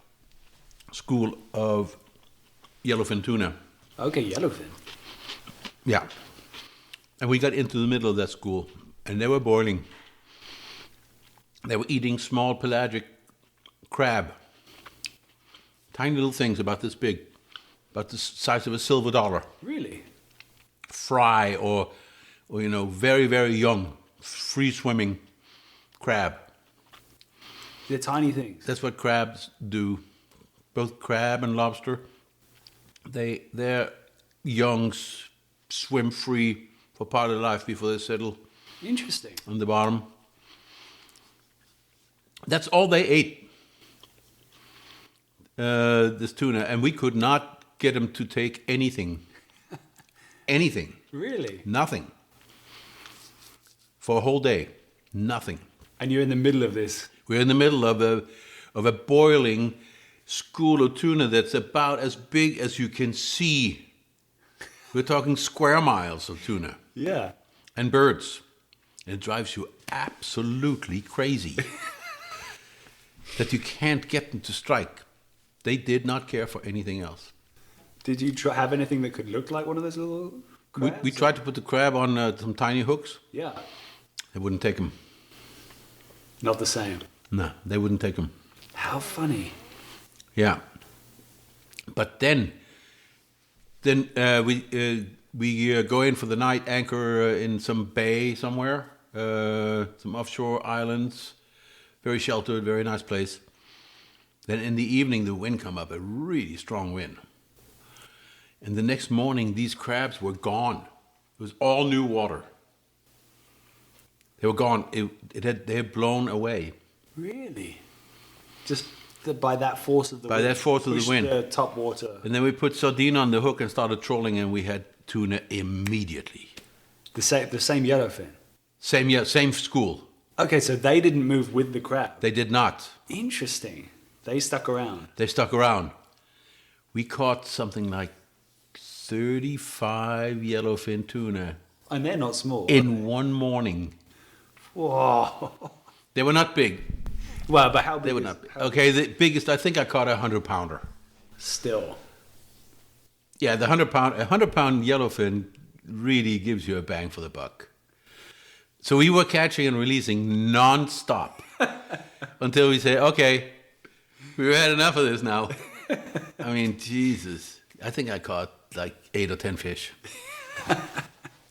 school of yellowfin tuna. Okay, yellowfin. Yeah. And we got into the middle of that school, and they were boiling. They were eating small pelagic crab. Tiny little things about this big, about the size of a silver dollar. Really? Fry or very, very young, free-swimming crab. They're tiny things. That's what crabs do. Both crab and lobster, their youngs swim free for part of their life before they settle. Interesting. On the bottom. That's all they ate. This tuna, and we could not get them to take anything. Anything. Really? Nothing. For a whole day. Nothing. And you're in the middle of this. We're in the middle of a boiling school of tuna that's about as big as you can see. We're talking square miles of tuna. Yeah. And birds. And it drives you absolutely crazy. That you can't get them to strike. They did not care for anything else. Did you have anything that could look like one of those little crabs? We tried to put the crab on some tiny hooks. Yeah. They wouldn't take them. Not the same. No, they wouldn't take them. How funny. Yeah. But then we go in for the night, anchor in some bay somewhere, some offshore islands, very sheltered, very nice place. Then in the evening, the wind come up, a really strong wind. And the next morning, these crabs were gone. It was all new water. They were gone. They had blown away. Really? Just by that force of the wind? By that force of the wind. The top water. And then we put sardine on the hook and started trolling, and we had tuna immediately. The same yellowfin? Same school. Okay, so they didn't move with the crab. They did not. Interesting. They stuck around. They stuck around. We caught something like 35 yellowfin tuna. And they're not small. In one morning. Whoa. They were not big. Well, but how big? They were not big. Okay, the biggest, I think I caught a 100-pounder. Still. Yeah, the 100-pound yellowfin really gives you a bang for the buck. So we were catching and releasing non-stop until we say, okay, we've had enough of this now. I mean, Jesus. I think I caught like 8 or 10 fish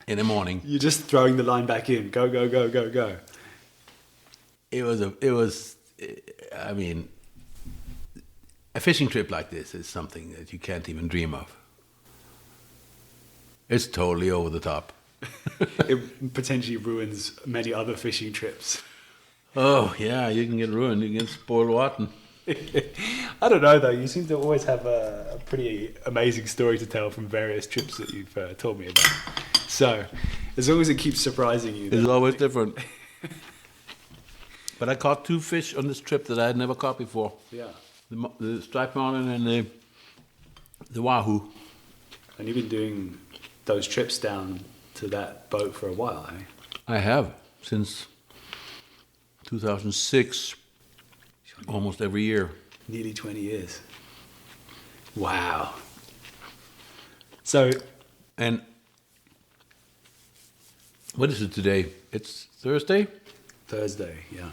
in the morning. You're just throwing the line back in. Go, go, go, go, go. I mean, a fishing trip like this is something that you can't even dream of. It's totally over the top. It potentially ruins many other fishing trips. Oh, yeah, you can get ruined. You can get spoiled rotten. I don't know, though. You seem to always have a pretty amazing story to tell from various trips that you've told me about. So, as long as it keeps surprising you. It's always different. But I caught 2 fish on this trip that I had never caught before. Yeah. The striped marlin and the wahoo. And you've been doing those trips down to that boat for a while, eh? I have, since 2006, almost every year. Nearly 20 years. Wow. So... And what is it today? It's Thursday? Thursday, yeah.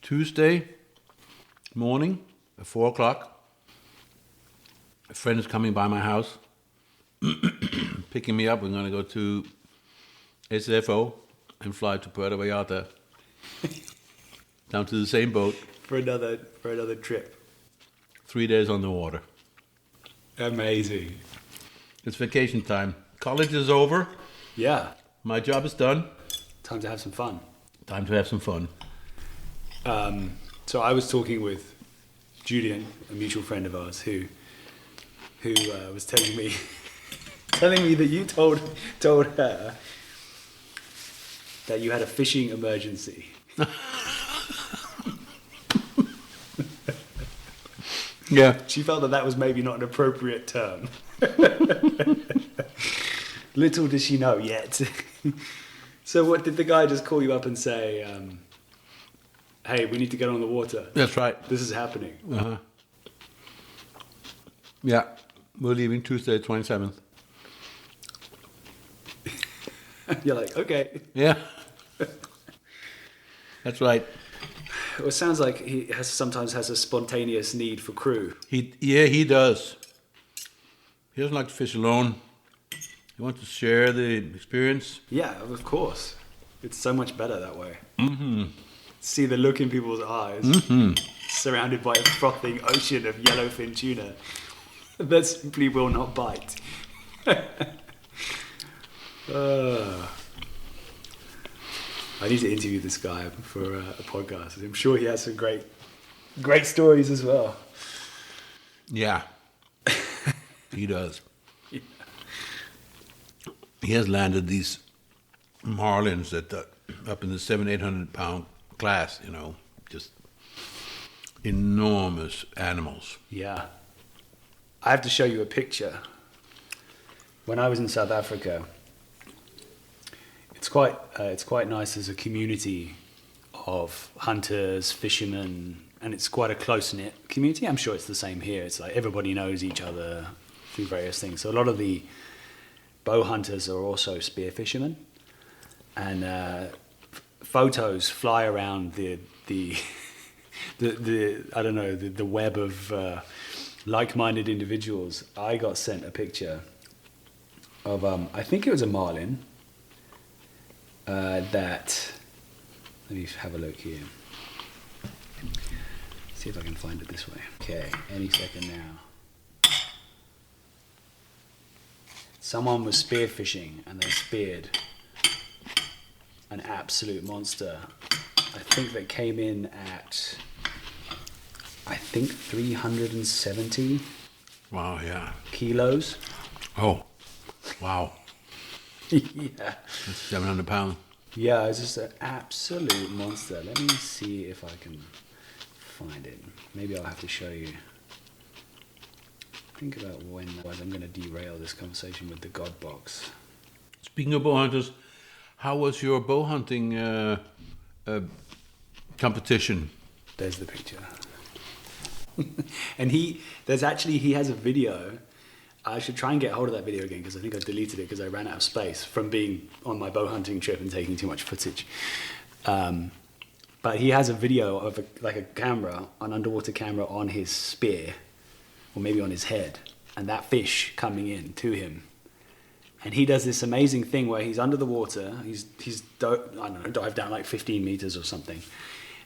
Tuesday morning at 4 o'clock. A friend is coming by my house, picking me up. We're going to go to SFO and fly to Puerto Vallarta, down to the same boat. For another trip. 3 days on the water. Amazing. It's vacation time. College is over. Yeah. My job is done. Time to have some fun. Time to have some fun. So I was talking with Julian, a mutual friend of ours, who was telling me that you told her that you had a fishing emergency. Yeah. She felt that was maybe not an appropriate term. Little does she know yet. So what did the guy just call you up and say, hey, we need to get on the water? That's right. This is happening. Uh-huh. Yeah. We're leaving Tuesday, 27th. You're like, okay. Yeah. That's right. Well, it sounds like he sometimes has a spontaneous need for crew. He does. He doesn't like to fish alone. He wants to share the experience. Yeah, of course. It's so much better that way. Mm-hmm. See the look in people's eyes, surrounded by a frothing ocean of yellowfin tuna that simply will not bite. I need to interview this guy for a podcast. I'm sure he has some great stories as well. Yeah. He does. Yeah. He has landed these marlins that up in the 700-800 pound class, you know, just enormous animals. Yeah. I have to show you a picture. When I was in South Africa, it's quite nice as a community of hunters, fishermen, and it's quite a close-knit community. I'm sure it's the same here. It's like everybody knows each other through various things. So a lot of the bow hunters are also spear fishermen, and photos fly around the I don't know, the web of like-minded individuals. I got sent a picture of I think it was a marlin that, let me have a look here, see if I can find it this way. Okay, any second now. Someone was spearfishing and they speared an absolute monster. I think they came in at, I think 370 Wow, yeah. kilos. Oh, wow. Yeah. That's 700 pounds. Yeah, it's just an absolute monster. Let me see if I can find it. Maybe I'll have to show you. Think about when, otherwise I'm going to derail this conversation with the God box. Speaking of bow hunters, how was your bow hunting competition? There's the picture. And he has a video. I should try and get hold of that video again because I think I deleted it because I ran out of space from being on my bow hunting trip and taking too much footage. But he has a video of an underwater camera on his spear, or maybe on his head, and that fish coming in to him. And he does this amazing thing where he's under the water, he's dive down like 15 meters or something,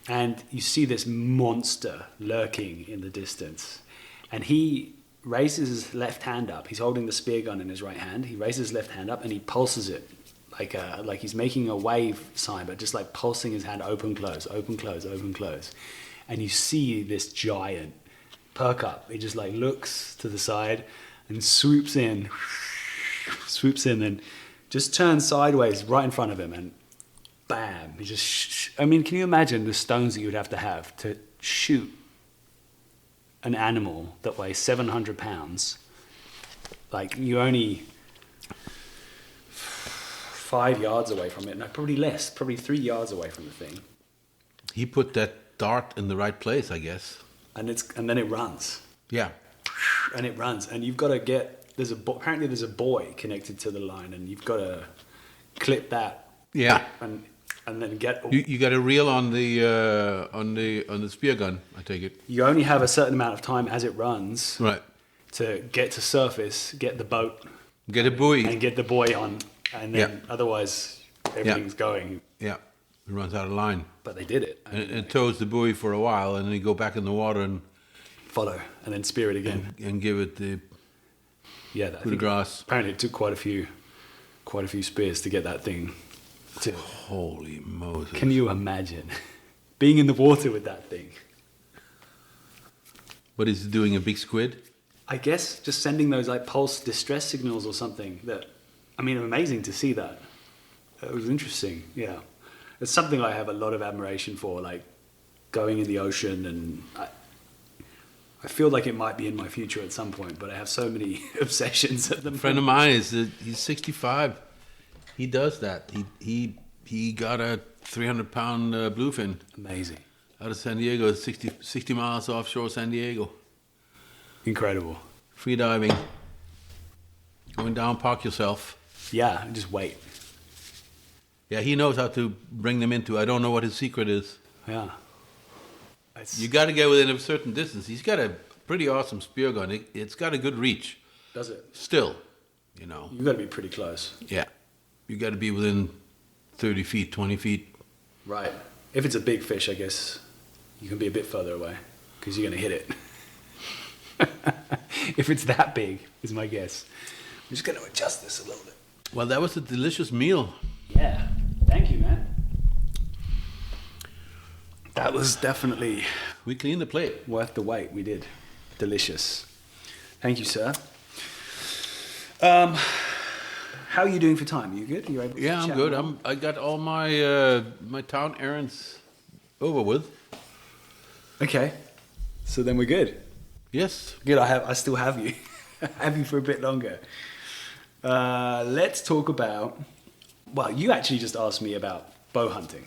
and you see this monster lurking in the distance. And he raises his left hand up. He's holding the spear gun in his right hand. He raises his left hand up and he pulses it like he's making a wave sign, but just like pulsing his hand, open, close, open, close, open, close. And you see this giant perk up. He just like looks to the side and swoops in and just turns sideways right in front of him, and bam, he just I mean, can you imagine the stones that you would have to shoot an animal that weighs 700 pounds? Like, you're only 5 yards away from it. No, probably less, probably 3 yards away from the thing. He put that dart in the right place, I guess. And then it runs. Yeah. And it runs, and you've got to get, apparently there's a buoy connected to the line, and you've got to clip that. Yeah. And then get. You got a reel on the spear gun, I take it. You only have a certain amount of time as it runs, right, to get to surface, get the boat, get a buoy, and get the buoy on, and then otherwise everything's going. Yeah, it runs out of line. But they did it. And it tows the buoy for a while, and then you go back in the water and follow, and then spear it again, and give it the coup de grace. Apparently, it took quite a few spears to get that thing. Holy Moses! Can you imagine being in the water with that thing? What is it doing? A big squid? I guess just sending those like pulse distress signals or something. That, I mean, amazing to see that. It was interesting. Yeah, it's something I have a lot of admiration for. Like going in the ocean, and I feel like it might be in my future at some point. But I have so many obsessions at the moment. A friend of mine he's 65. He does that. He got a 300-pound bluefin. Amazing. Out of San Diego, 60 miles offshore San Diego. Incredible. Free diving. Going down, park yourself. Yeah, just wait. Yeah, he knows how to bring them into. I don't know what his secret is. Yeah. You got to get within a certain distance. He's got a pretty awesome spear gun. It's got a good reach. Does it? Still, you know. You've got to be pretty close. Yeah. You got to be within 30 feet, 20 feet. Right. If it's a big fish, I guess you can be a bit further away because you're going to hit it. If it's that big, is my guess. I'm just going to adjust this a little bit. Well, that was a delicious meal. Yeah. Thank you, man. That was definitely... We cleaned the plate. Worth the wait. We did. Delicious. Thank you, sir. How are you doing for time? You good? You able to I'm good. I got all my my town errands over with. Okay, so then we're good. Yes. Good. I still have you. Have you for a bit longer. Let's talk about. Well, you actually just asked me about bow hunting,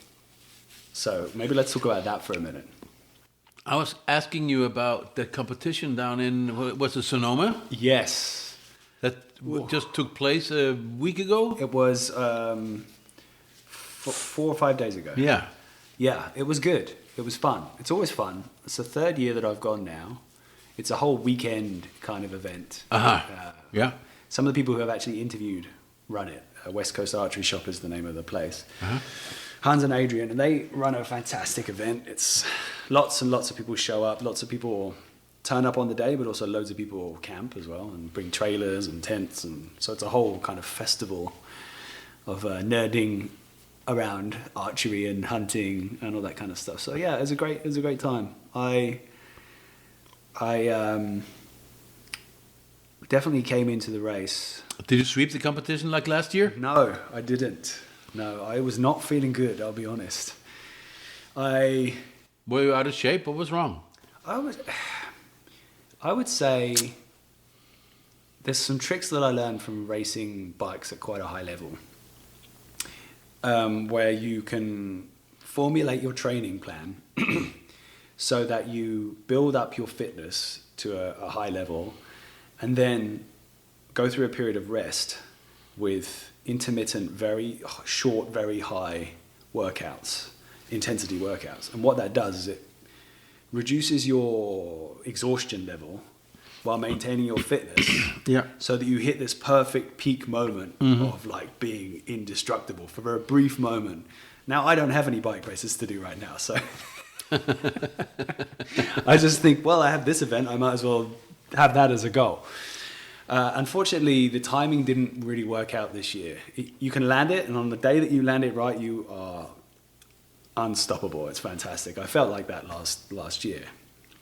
so maybe let's talk about that for a minute. I was asking you about the competition down in, was it Sonoma? Yes, That just took place a week ago? it was 4 or 5 days ago. Yeah. Yeah, it was good. It was fun. It's always fun. It's the third year that I've gone now. It's a whole weekend kind of event. Yeah. Some of the people who have actually interviewed run it. West Coast Archery Shop is the name of the place. Hans and Adrian, and they run a fantastic event. It's lots and lots of people show up. Lots of people turn up on the day, but also loads of people camp as well and bring trailers and tents. And so it's a whole kind of festival of nerding around archery and hunting and all that kind of stuff. So yeah, it was a great time. I definitely came into the race. Did you sweep the competition like last year? No, I didn't. No, I was not feeling good, I'll be honest. Were you out of shape? What was wrong? I would say there's some tricks that I learned from racing bikes at quite a high level, where you can formulate your training plan so that you build up your fitness to a high level and then go through a period of rest with intermittent, very short, very high workouts, intensity workouts. And what that does is it reduces your exhaustion level while maintaining your fitness. Yeah. So that you hit this perfect peak moment of like being indestructible for a brief moment. Now, I don't have any bike races to do right now, so I just think, well, I have this event, I might as well have that as a goal. Unfortunately, the timing didn't really work out this year. You can land it, and on the day that you land it right, you are unstoppable. It's fantastic. I felt like that last year.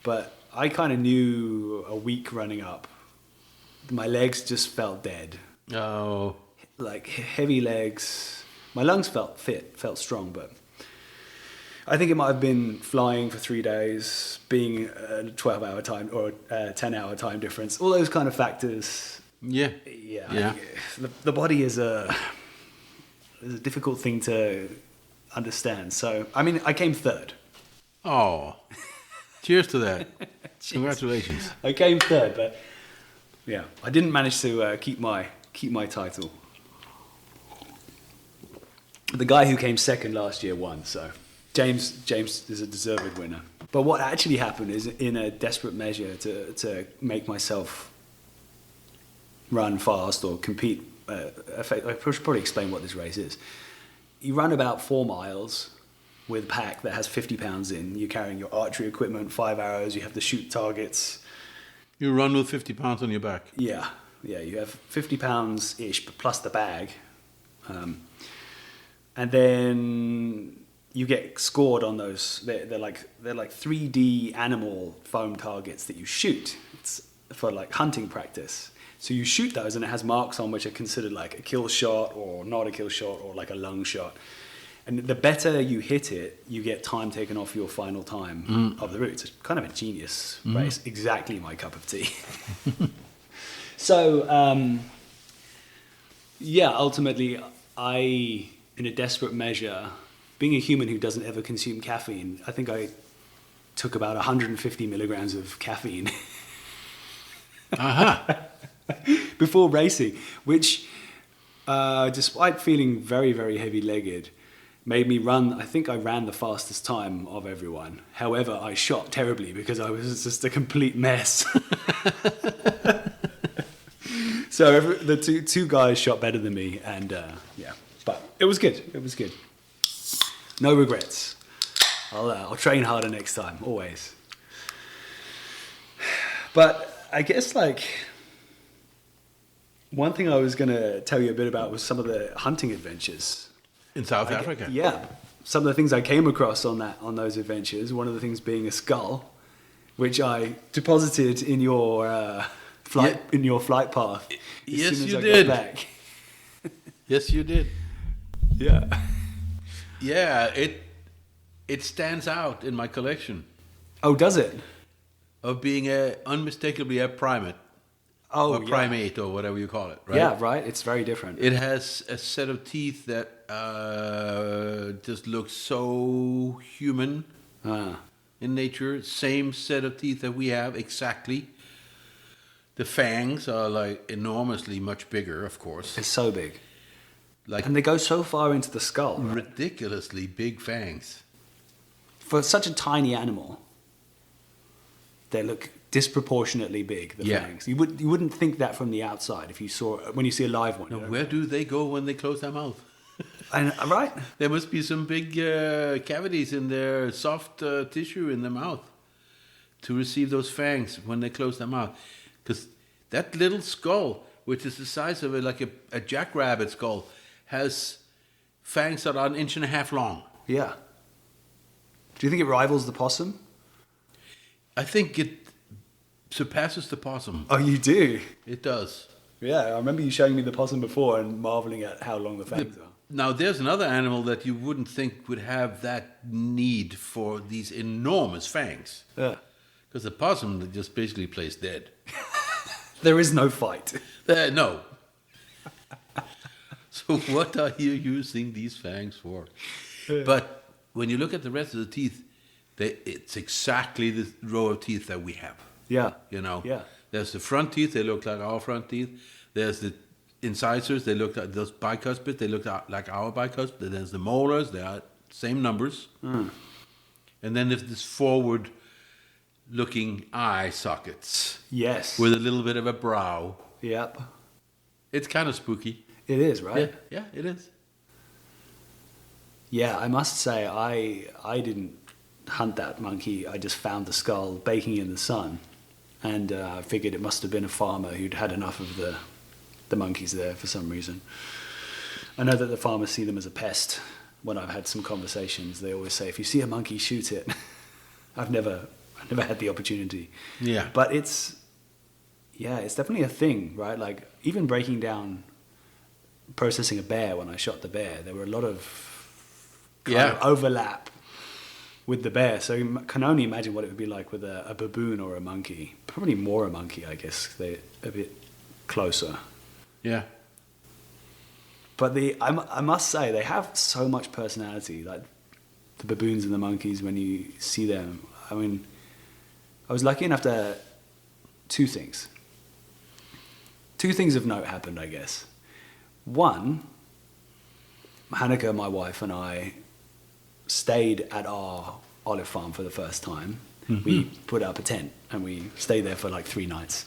But I kind of knew a week running up, my legs just felt dead. Oh. Like heavy legs. My lungs felt fit, felt strong, but I think it might have been flying for 3 days, being a 12-hour time or a 10-hour time difference, all those kind of factors. Yeah. Yeah. The body is a difficult thing to understand. So, I mean, I came third. Oh. Cheers to that. Congratulations. I came third, but yeah, I didn't manage to keep my title. The guy who came second last year won, so James is a deserved winner. But what actually happened is, in a desperate measure to make myself run fast or compete, I should probably explain what this race is. You run about 4 miles with a pack that has 50 pounds in. You're carrying your archery equipment, 5 arrows, you have to shoot targets. You run with 50 pounds on your back. Yeah, you have 50 pounds-ish, plus the bag. And then you get scored on those. They're like 3D animal foam targets that you shoot. It's for like hunting practice. So you shoot those, and it has marks on which are considered like a kill shot or not a kill shot or like a lung shot. And the better you hit it, you get time taken off your final time of the route. It's kind of a genius race. Exactly my cup of tea. So, ultimately, in a desperate measure, being a human who doesn't ever consume caffeine, I think I took about 150 milligrams of caffeine before racing, which, despite feeling very, very heavy-legged, made me run. I think I ran the fastest time of everyone. However, I shot terribly because I was just a complete mess. So the two guys shot better than me, and but it was good. It was good. No regrets. I'll train harder next time, always. But I guess like one thing I was going to tell you a bit about was some of the hunting adventures in South Africa. Yeah, some of the things I came across on those adventures. One of the things being a skull, which I deposited in your flight path. Yes, you did. Back. Yes, you did. Yeah. Yeah, it stands out in my collection Oh, does it? of being unmistakably a primate. Oh, or primate, or whatever you call it, right? Yeah, right. It's very different. It has a set of teeth that just looks so human in nature. Same set of teeth that we have, exactly. The fangs are like enormously much bigger, of course. It's so big. Like And they go so far into the skull. Right? ridiculously big fangs. For such a tiny animal, they look disproportionately big, the fangs. You wouldn't think that from the outside when you see a live one. Now, where do they go when they close their mouth? Right? There must be some big cavities in their soft tissue in the mouth to receive those fangs when they close their mouth. Because that little skull, which is the size of like a jackrabbit skull, has fangs that are 1.5 inches long. Yeah. Do you think it rivals the possum? I think it surpasses the possum. Oh, you do? It does. Yeah, I remember you showing me the possum before and marveling at how long the fangs are. Now, there's another animal that you wouldn't think would have that need for these enormous fangs. Yeah. Because the possum just basically plays dead. There is no fight. No. So what are you using these fangs for? But when you look at the rest of the teeth, it's exactly the row of teeth that we have. Yeah. You know? Yeah. There's the front teeth, they look like our front teeth. There's the incisors, they look like those bicuspids, they look like our bicuspids. There's the molars, they are same numbers. And then there's this forward-looking eye sockets. Yes. With a little bit of a brow. Yep. It's kind of spooky. It is, right? Yeah, it is. Yeah, I must say, I didn't hunt that monkey. I just found the skull baking in the sun. And I figured it must have been a farmer who'd had enough of the monkeys there for some reason. I know that the farmers see them as a pest. When I've had some conversations, they always say, if you see a monkey, shoot it. I've never had the opportunity. Yeah. But it's definitely a thing, right? Like, even breaking down, processing a bear, when I shot the bear, there were a lot of kind of overlap with the bear. So you can only imagine what it would be like with a baboon or a monkey. Probably more a monkey, I guess. They're a bit closer. Yeah. But I must say, they have so much personality. Like the baboons and the monkeys, when you see them. I mean, I was lucky enough to... Two things of note happened, I guess. One, Hanneke, my wife, and I stayed at our olive farm for the first time. Mm-hmm. We put up a tent and we stayed there for like 3 nights.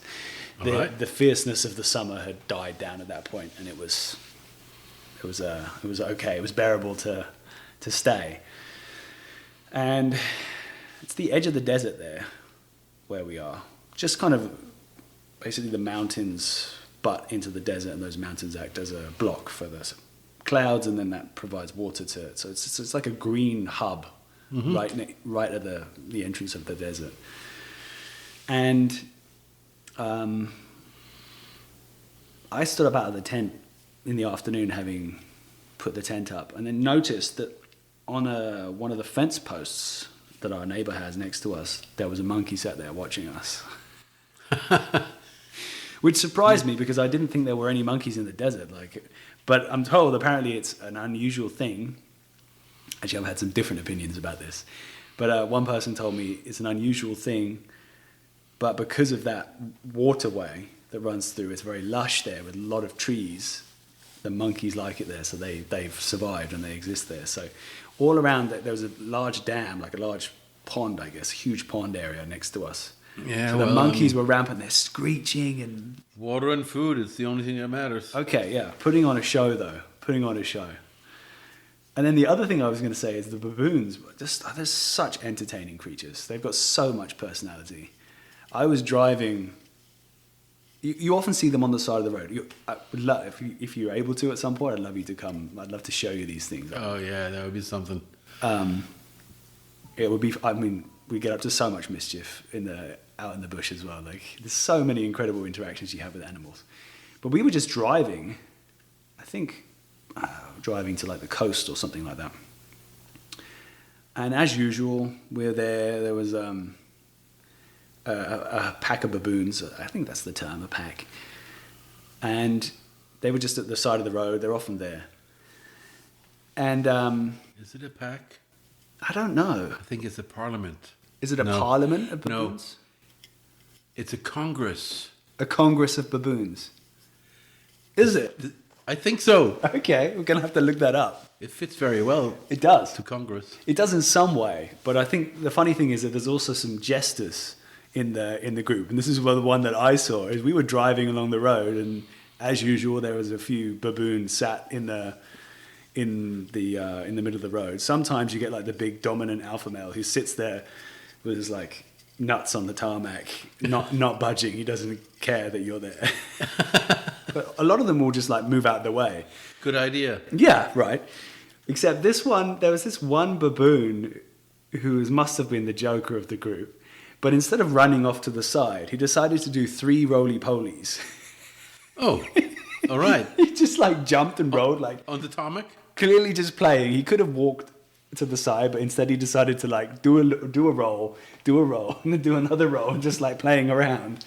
The fierceness of the summer had died down at that point, and it was okay. It was bearable to stay. And it's the edge of the desert there where we are. Just kind of basically the mountains butt into the desert, and those mountains act as a block for the clouds, and then that provides water to it. So it's like a green hub, right at the entrance of the desert. And I stood up out of the tent in the afternoon, having put the tent up, and then noticed that on one of the fence posts that our neighbor has next to us, there was a monkey sat there watching us. Which surprised me, because I didn't think there were any monkeys in the desert. But I'm told apparently it's an unusual thing. Actually, I've had some different opinions about this. But one person told me it's an unusual thing, but because of that waterway that runs through, it's very lush there with a lot of trees. The monkeys like it there, so they've survived and they exist there. So all around there was a large dam, like a large pond, I guess, a huge pond area next to us. Yeah, so the monkeys were rampant. They're screeching and... Water and food is the only thing that matters. Okay, yeah. Putting on a show, though. Putting on a show. And then the other thing I was going to say is the baboons. They're such entertaining creatures. They've got so much personality. I was driving... You often see them on the side of the road. I would love, if you're able to at some point, I'd love you to come. I'd love to show you these things. Oh, yeah, that would be something. It would be... I mean... We get up to so much mischief out in the bush as well. Like, there's so many incredible interactions you have with animals. But we were just driving, I think, driving to like the coast or something like that. And as usual, we're there. There was a pack of baboons. I think that's the term, a pack. And they were just at the side of the road. They're often there. And Is it a pack? I don't know. I think it's a parliament. Is it a parliament of baboons? No. It's a congress. A congress of baboons. Is it? I think so. Okay, we're going to have to look that up. It fits very well. It does. To Congress. It does in some way, but I think the funny thing is that there's also some jesters in the group, and this is the one that I saw. Is we were driving along the road, and as usual, there was a few baboons sat in the middle of the road. Sometimes you get like the big dominant alpha male who sits there with his like nuts on the tarmac, not budging. He doesn't care that you're there. But a lot of them will just like move out of the way. Good idea. Yeah, right. Except this one, there was this one baboon who must have been the joker of the group. But instead of running off to the side, he decided to do 3 roly-polies. Oh, all right. He just like jumped and rolled like... On the tarmac? Clearly just playing. He could have walked to the side, but instead he decided to like do a roll, and then do another roll, and just like playing around.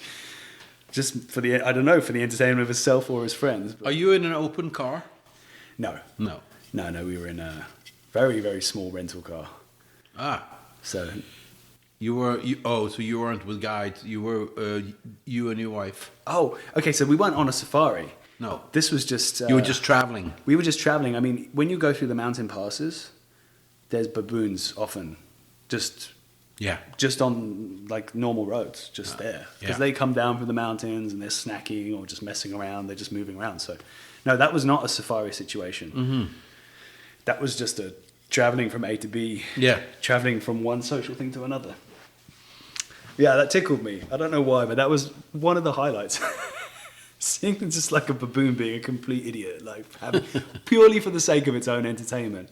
Just for the entertainment of himself or his friends. But Are you in an open car? no. No. No, we were in a very, very small rental car. Ah. So So you weren't with guides. You were you and your wife. Oh, okay. So we weren't on a safari. No. This was just... You were just traveling. We were just traveling. I mean, when you go through the mountain passes, there's baboons often just on like normal roads, there. Because they come down from the mountains and they're snacking or just messing around. They're just moving around. So, no, that was not a safari situation. Mm-hmm. That was just a traveling from A to B. Yeah. Traveling from one social thing to another. Yeah, that tickled me. I don't know why, but that was one of the highlights. Seeing just like a baboon being a complete idiot, like purely for the sake of its own entertainment.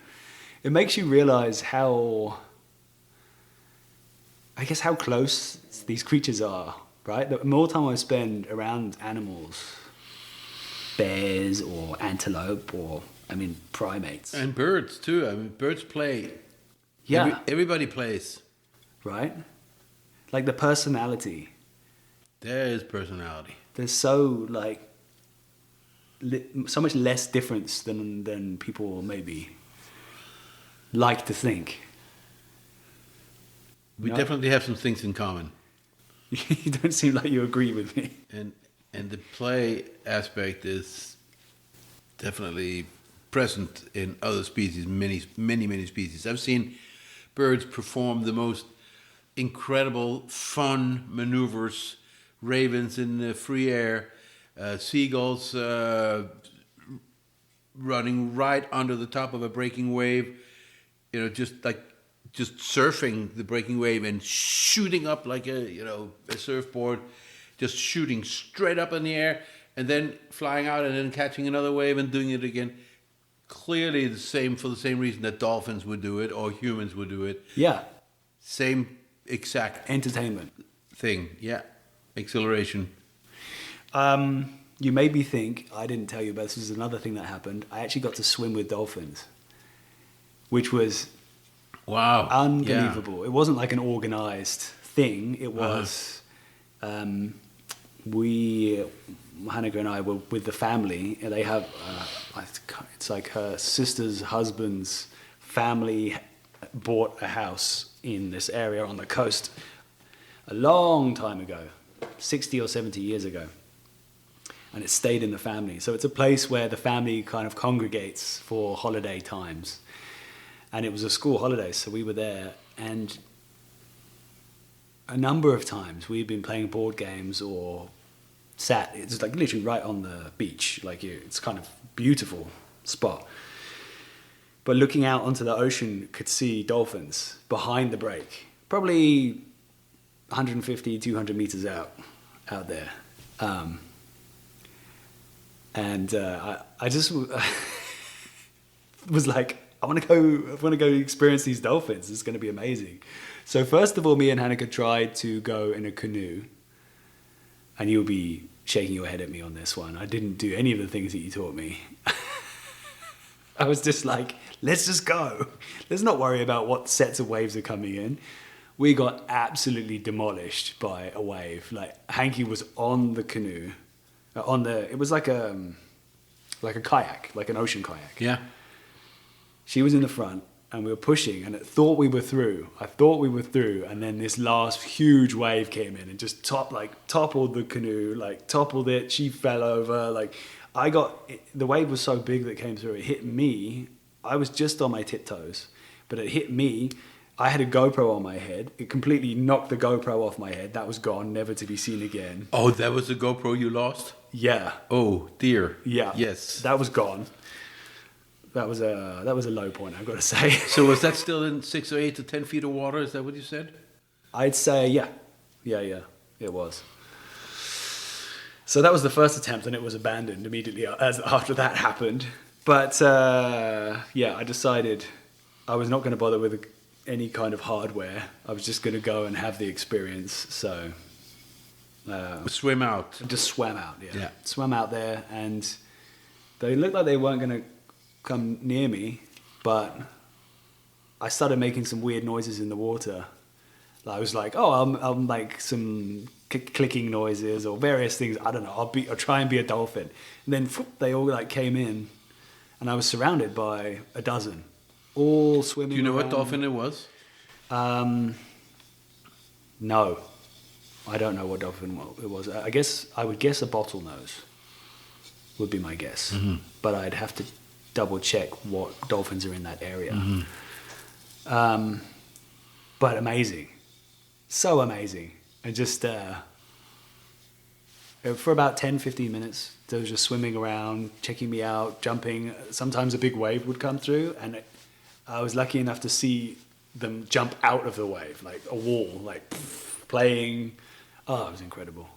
It makes you realize how close these creatures are, right? The more time I spend around animals, bears or antelope or, primates. And birds too. I mean, birds play. Yeah. Everybody plays. Right? Like the personality. There is personality. There's so so much less difference than people maybe like to think. We definitely have some things in common. You don't seem like you agree with me. And the play aspect is definitely present in other species, many species. I've seen birds perform the most incredible, fun maneuvers. Ravens in the free air, seagulls running right under the top of a breaking wave, just surfing the breaking wave and shooting up like a surfboard, just shooting straight up in the air and then flying out and then catching another wave and doing it again. Clearly for the same reason that dolphins would do it or humans would do it. Yeah. Same exact entertainment thing. Yeah. Exhilaration. You made me think, I didn't tell you, but this is another thing that happened. I actually got to swim with dolphins, which was unbelievable. Yeah. It wasn't like an organized thing. It was, Hanneke and I were with the family, and they have, it's like her sister's husband's family bought a house in this area on the coast a long time ago. 60 or 70 years ago, and it stayed in the family. So it's a place where the family kind of congregates for holiday times, and it was a school holiday, so we were there, and a number of times we've been playing board games or it's like literally right on the beach, it's kind of beautiful spot, but looking out onto the ocean could see dolphins behind the break, probably 150, 200 meters out there. I just was like, I want to go experience these dolphins. It's going to be amazing. So first of all, me and Hanneke tried to go in a canoe, and you'll be shaking your head at me on this one. I didn't do any of the things that you taught me. I was just like, let's just go. Let's not worry about what sets of waves are coming in. We got absolutely demolished by a wave. Like Hanky was on the canoe, it was like a kayak, like an ocean kayak. Yeah. She was in the front and we were pushing and I thought we were through. And then this last huge wave came in and just toppled the canoe, like toppled it. She fell over. Like the wave was so big that came through. It hit me. I was just on my tiptoes, but it hit me. I had a GoPro on my head. It completely knocked the GoPro off my head. That was gone, never to be seen again. Oh, that was the GoPro you lost? Yeah. Oh, dear. Yeah. Yes. That was gone. That was a low point, I've got to say. So was that still in 6 or 8 to 10 feet of water? Is that what you said? I'd say, yeah. Yeah, it was. So that was the first attempt and it was abandoned immediately after that happened. But, I decided I was not going to bother with any kind of hardware. I was just going to go and have the experience. So... swim out. Just swam out, yeah. Swam out there and they looked like they weren't going to come near me, but I started making some weird noises in the water. I was like, I'll make some clicking noises or various things. I don't know. I'll try and be a dolphin. And then they all like came in and I was surrounded by a dozen, all swimming. Do you know around. what dolphin it was? No. I don't know what dolphin it was. I would guess a bottlenose would be my guess. Mm-hmm. But I'd have to double check what dolphins are in that area. Mm-hmm. But amazing. So amazing. And just for about 10, 15 minutes, they were just swimming around, checking me out, jumping. Sometimes a big wave would come through and I was lucky enough to see them jump out of the wave, like a wall, like playing. Oh, it was incredible.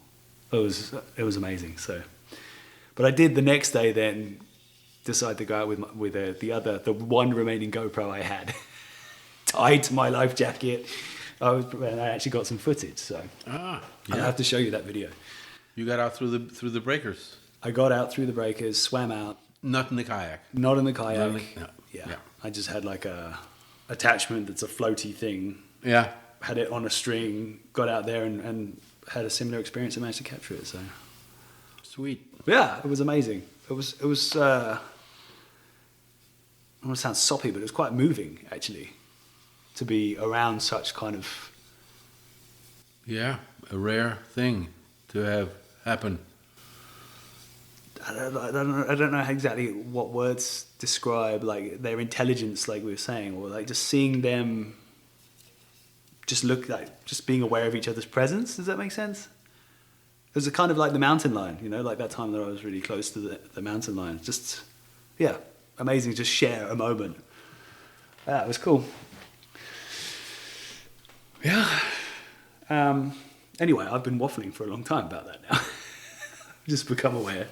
It was amazing. So, but I did the next day then decide to go out with the one remaining GoPro I had tied to my life jacket. And I actually got some footage. So I'll have to show you that video. You got out through the breakers. I got out through the breakers, swam out. Not in the kayak. Not in the kayak. No. Yeah. I just had like a attachment that's a floaty thing. Yeah. Had it on a string, got out there and had a similar experience and managed to capture it. So sweet. Yeah, it was amazing. It was I don't want to sound soppy, but it was quite moving actually to be around such kind of a rare thing to have happen. I don't know exactly what words describe like their intelligence, like we were saying, or like just seeing them just look like just being aware of each other's presence. Does that make sense? It was a kind of like the mountain lion, like that time that I was really close to the mountain lion. Just, amazing. Just share a moment. Yeah, it was cool. Yeah. Anyway, I've been waffling for a long time about that now. Just become aware.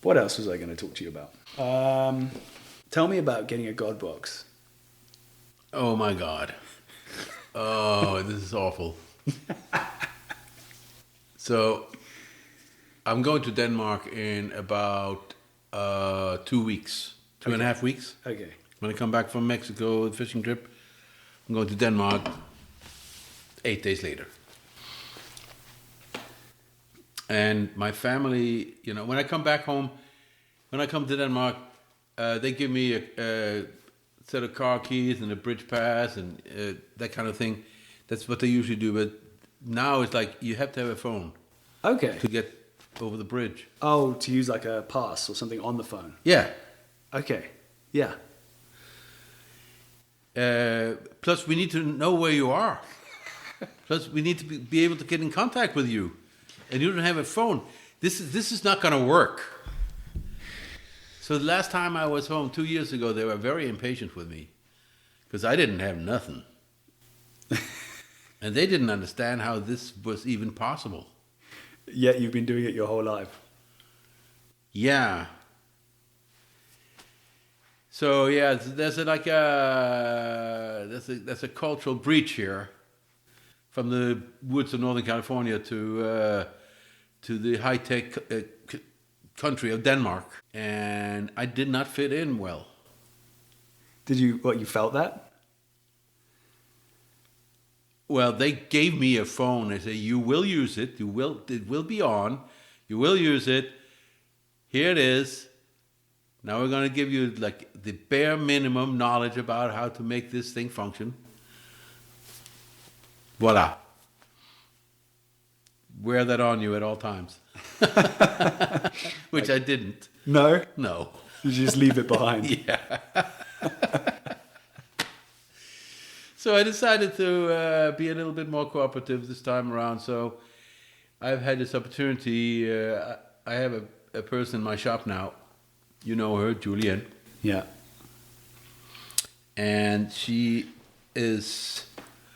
What else was I going to talk to you about? Tell me about getting a God box. Oh my God. Oh, this is awful. So, I'm going to Denmark in about 2 weeks, 2.5 weeks. Okay. When I come back from Mexico, the fishing trip, I'm going to Denmark 8 days later. And my family, when I come back home, when I come to Denmark, they give me a set of car keys and a bridge pass and that kind of thing. That's what they usually do. But now it's like you have to have a phone. Okay. To get over the bridge. Oh, to use like a pass or something on the phone. Yeah. Okay. Yeah. Plus, we need to know where you are. Plus, we need to be able to get in contact with you. And you don't have a phone. This is not going to work. So the last time I was home 2 years ago, they were very impatient with me because I didn't have nothing. And they didn't understand how this was even possible. Yet you've been doing it your whole life. Yeah. So there's a cultural breach here, from the woods of Northern California to the high-tech country of Denmark, and I did not fit in well. You felt that? Well, they gave me a phone. They say, you will use it. It will be on. You will use it. Here it is. Now we're going to give you like the bare minimum knowledge about how to make this thing function. Voila. Wear that on you at all times. Which I didn't. No? No. You just leave it behind. Yeah. So I decided to be a little bit more cooperative this time around. So I've had this opportunity. I have a person in my shop now. You know her, Julienne. Yeah. And she is...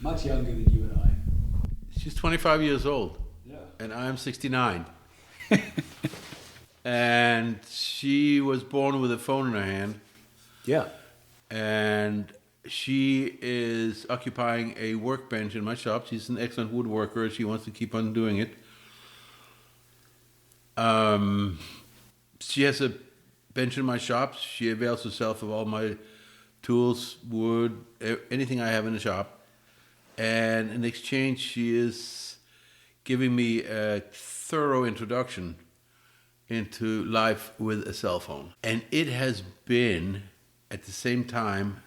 much younger than you and I. She's 25 years old. Yeah. And I'm 69. And she was born with a phone in her hand. Yeah. And she is occupying a workbench in my shop. She's an excellent woodworker. She wants to keep on doing it. She has a bench in my shop. She avails herself of all my tools, wood, anything I have in the shop. And in exchange, she is giving me a thorough introduction into life with a cell phone. And it has been, at the same time,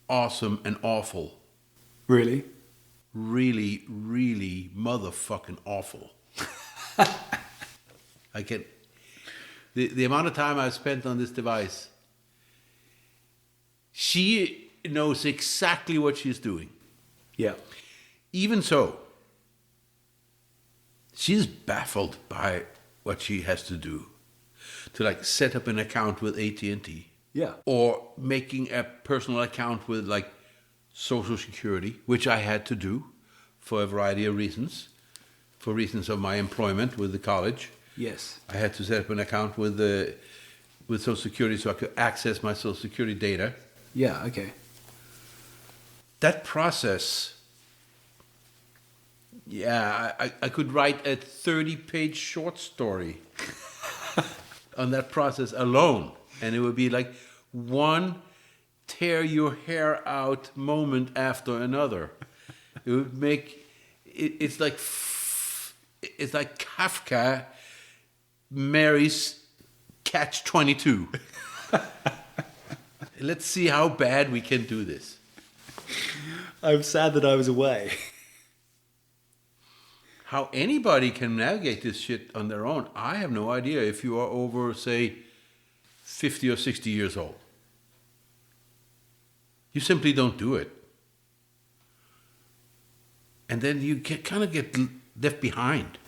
awesome and awful. Really? Really, really motherfucking awful. I can... The amount of time I've spent on this device, she knows exactly what she's doing. Yeah. Even so, she's baffled by what she has to do to like set up an account with AT&T. Yeah. Or making a personal account with like Social Security, which I had to do for a variety of reasons. For reasons of my employment with the college. Yes. I had to set up an account with Social Security so I could access my Social Security data. Yeah, okay. That process, yeah, I could write a 30-page short story on that process alone. And it would be like one tear your hair out moment after another. It would make, it's like Kafka marries Catch-22. Let's see how bad we can do this. I'm sad that I was away. How anybody can navigate this shit on their own, I have no idea if you are over, say, 50 or 60 years old. You simply don't do it. And then you kind of get left behind.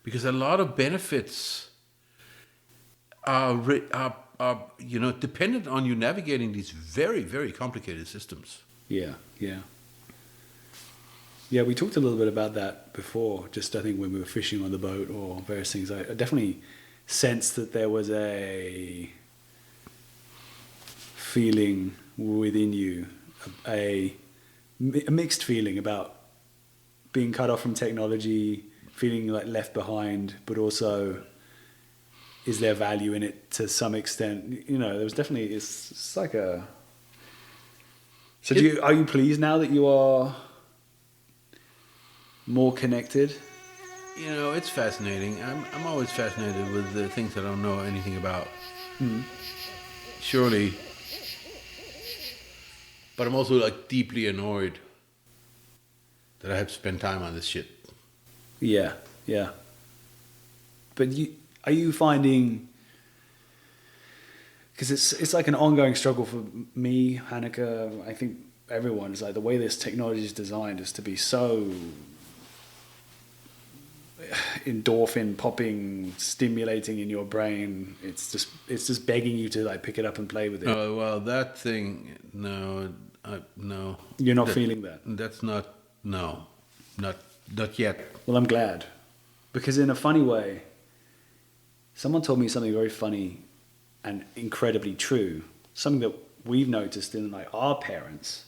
Because a lot of benefits are dependent on you navigating these very, very complicated systems. Yeah, yeah. Yeah, we talked a little bit about that before, just I think when we were fishing on the boat or various things. I definitely sensed that there was a feeling within you, a mixed feeling about being cut off from technology, feeling like left behind, but also is there value in it to some extent? You know, there was definitely, it's like a... So are you pleased now that you are more connected? You know, it's fascinating. I'm always fascinated with the things I don't know anything about. Surely. But I'm also like deeply annoyed that I have to spend time on this shit. Yeah, yeah. But are you finding... Because it's like an ongoing struggle for me, Hanneke, I think everyone, is like the way this technology is designed is to be so endorphin popping, stimulating in your brain. It's just begging you to like pick it up and play with it. Oh, well, that thing, no. You're not feeling that? That's not, no, not yet. Well, I'm glad. Because in a funny way, someone told me something very funny and incredibly true, something that we've noticed in like our parents,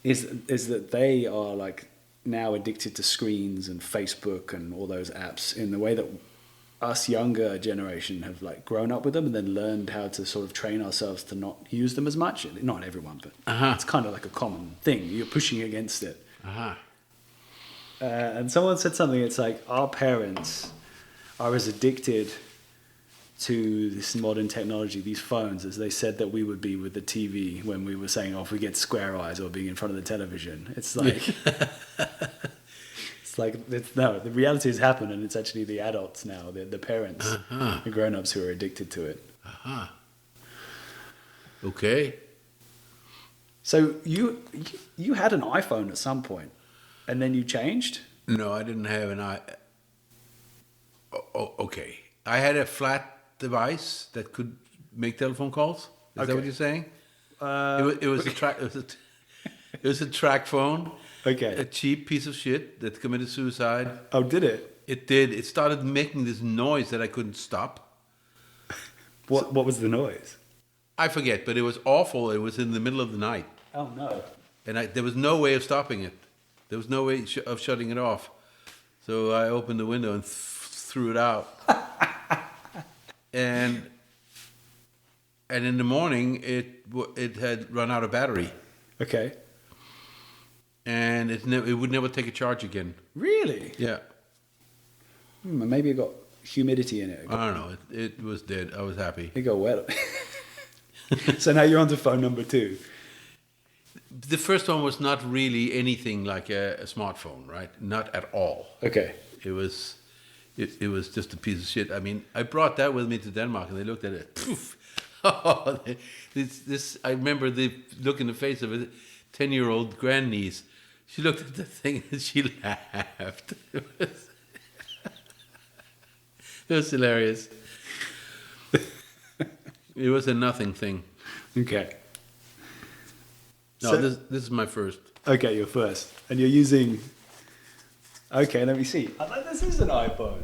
is that they are like now addicted to screens and Facebook and all those apps in the way that us younger generation have like grown up with them and then learned how to sort of train ourselves to not use them as much. Not everyone, but it's kind of like a common thing. You're pushing against it. And someone said something. It's like our parents are as addicted to this modern technology, these phones, as they said that we would be with the TV when we were saying, "Oh, if we get square eyes or being in front of the television." It's like. No, the reality has happened, and it's actually the adults now, the parents, the grown-ups who are addicted to it. Okay. So you had an iPhone at some point, and then you changed? No, I didn't have an okay. I had a flat device that could make telephone calls. Is that what you're saying? It was a track phone. Okay. A cheap piece of shit that committed suicide. Oh, did it? It did. It started making this noise that I couldn't stop. What was the noise? I forget, but it was awful. It was in the middle of the night. Oh, no. And there was no way of stopping it. There was no way of shutting it off. So I opened the window and threw it out. and in the morning, it had run out of battery. Okay. And it would never take a charge again. Really? Yeah. Maybe it got humidity in it. I don't know. It was dead. I was happy. It got wet. So now you're on to phone number 2. The first one was not really anything like a smartphone, right? Not at all. Okay. It was just a piece of shit. I mean, I brought that with me to Denmark, and they looked at it. Poof! Oh, this! I remember the look in the face of a 10-year-old grandniece. She looked at the thing and she laughed. It was hilarious. It was a nothing thing. Okay. No, So, this is my first. Okay, you're first. And you're using... Okay, let me see. This is an iPhone.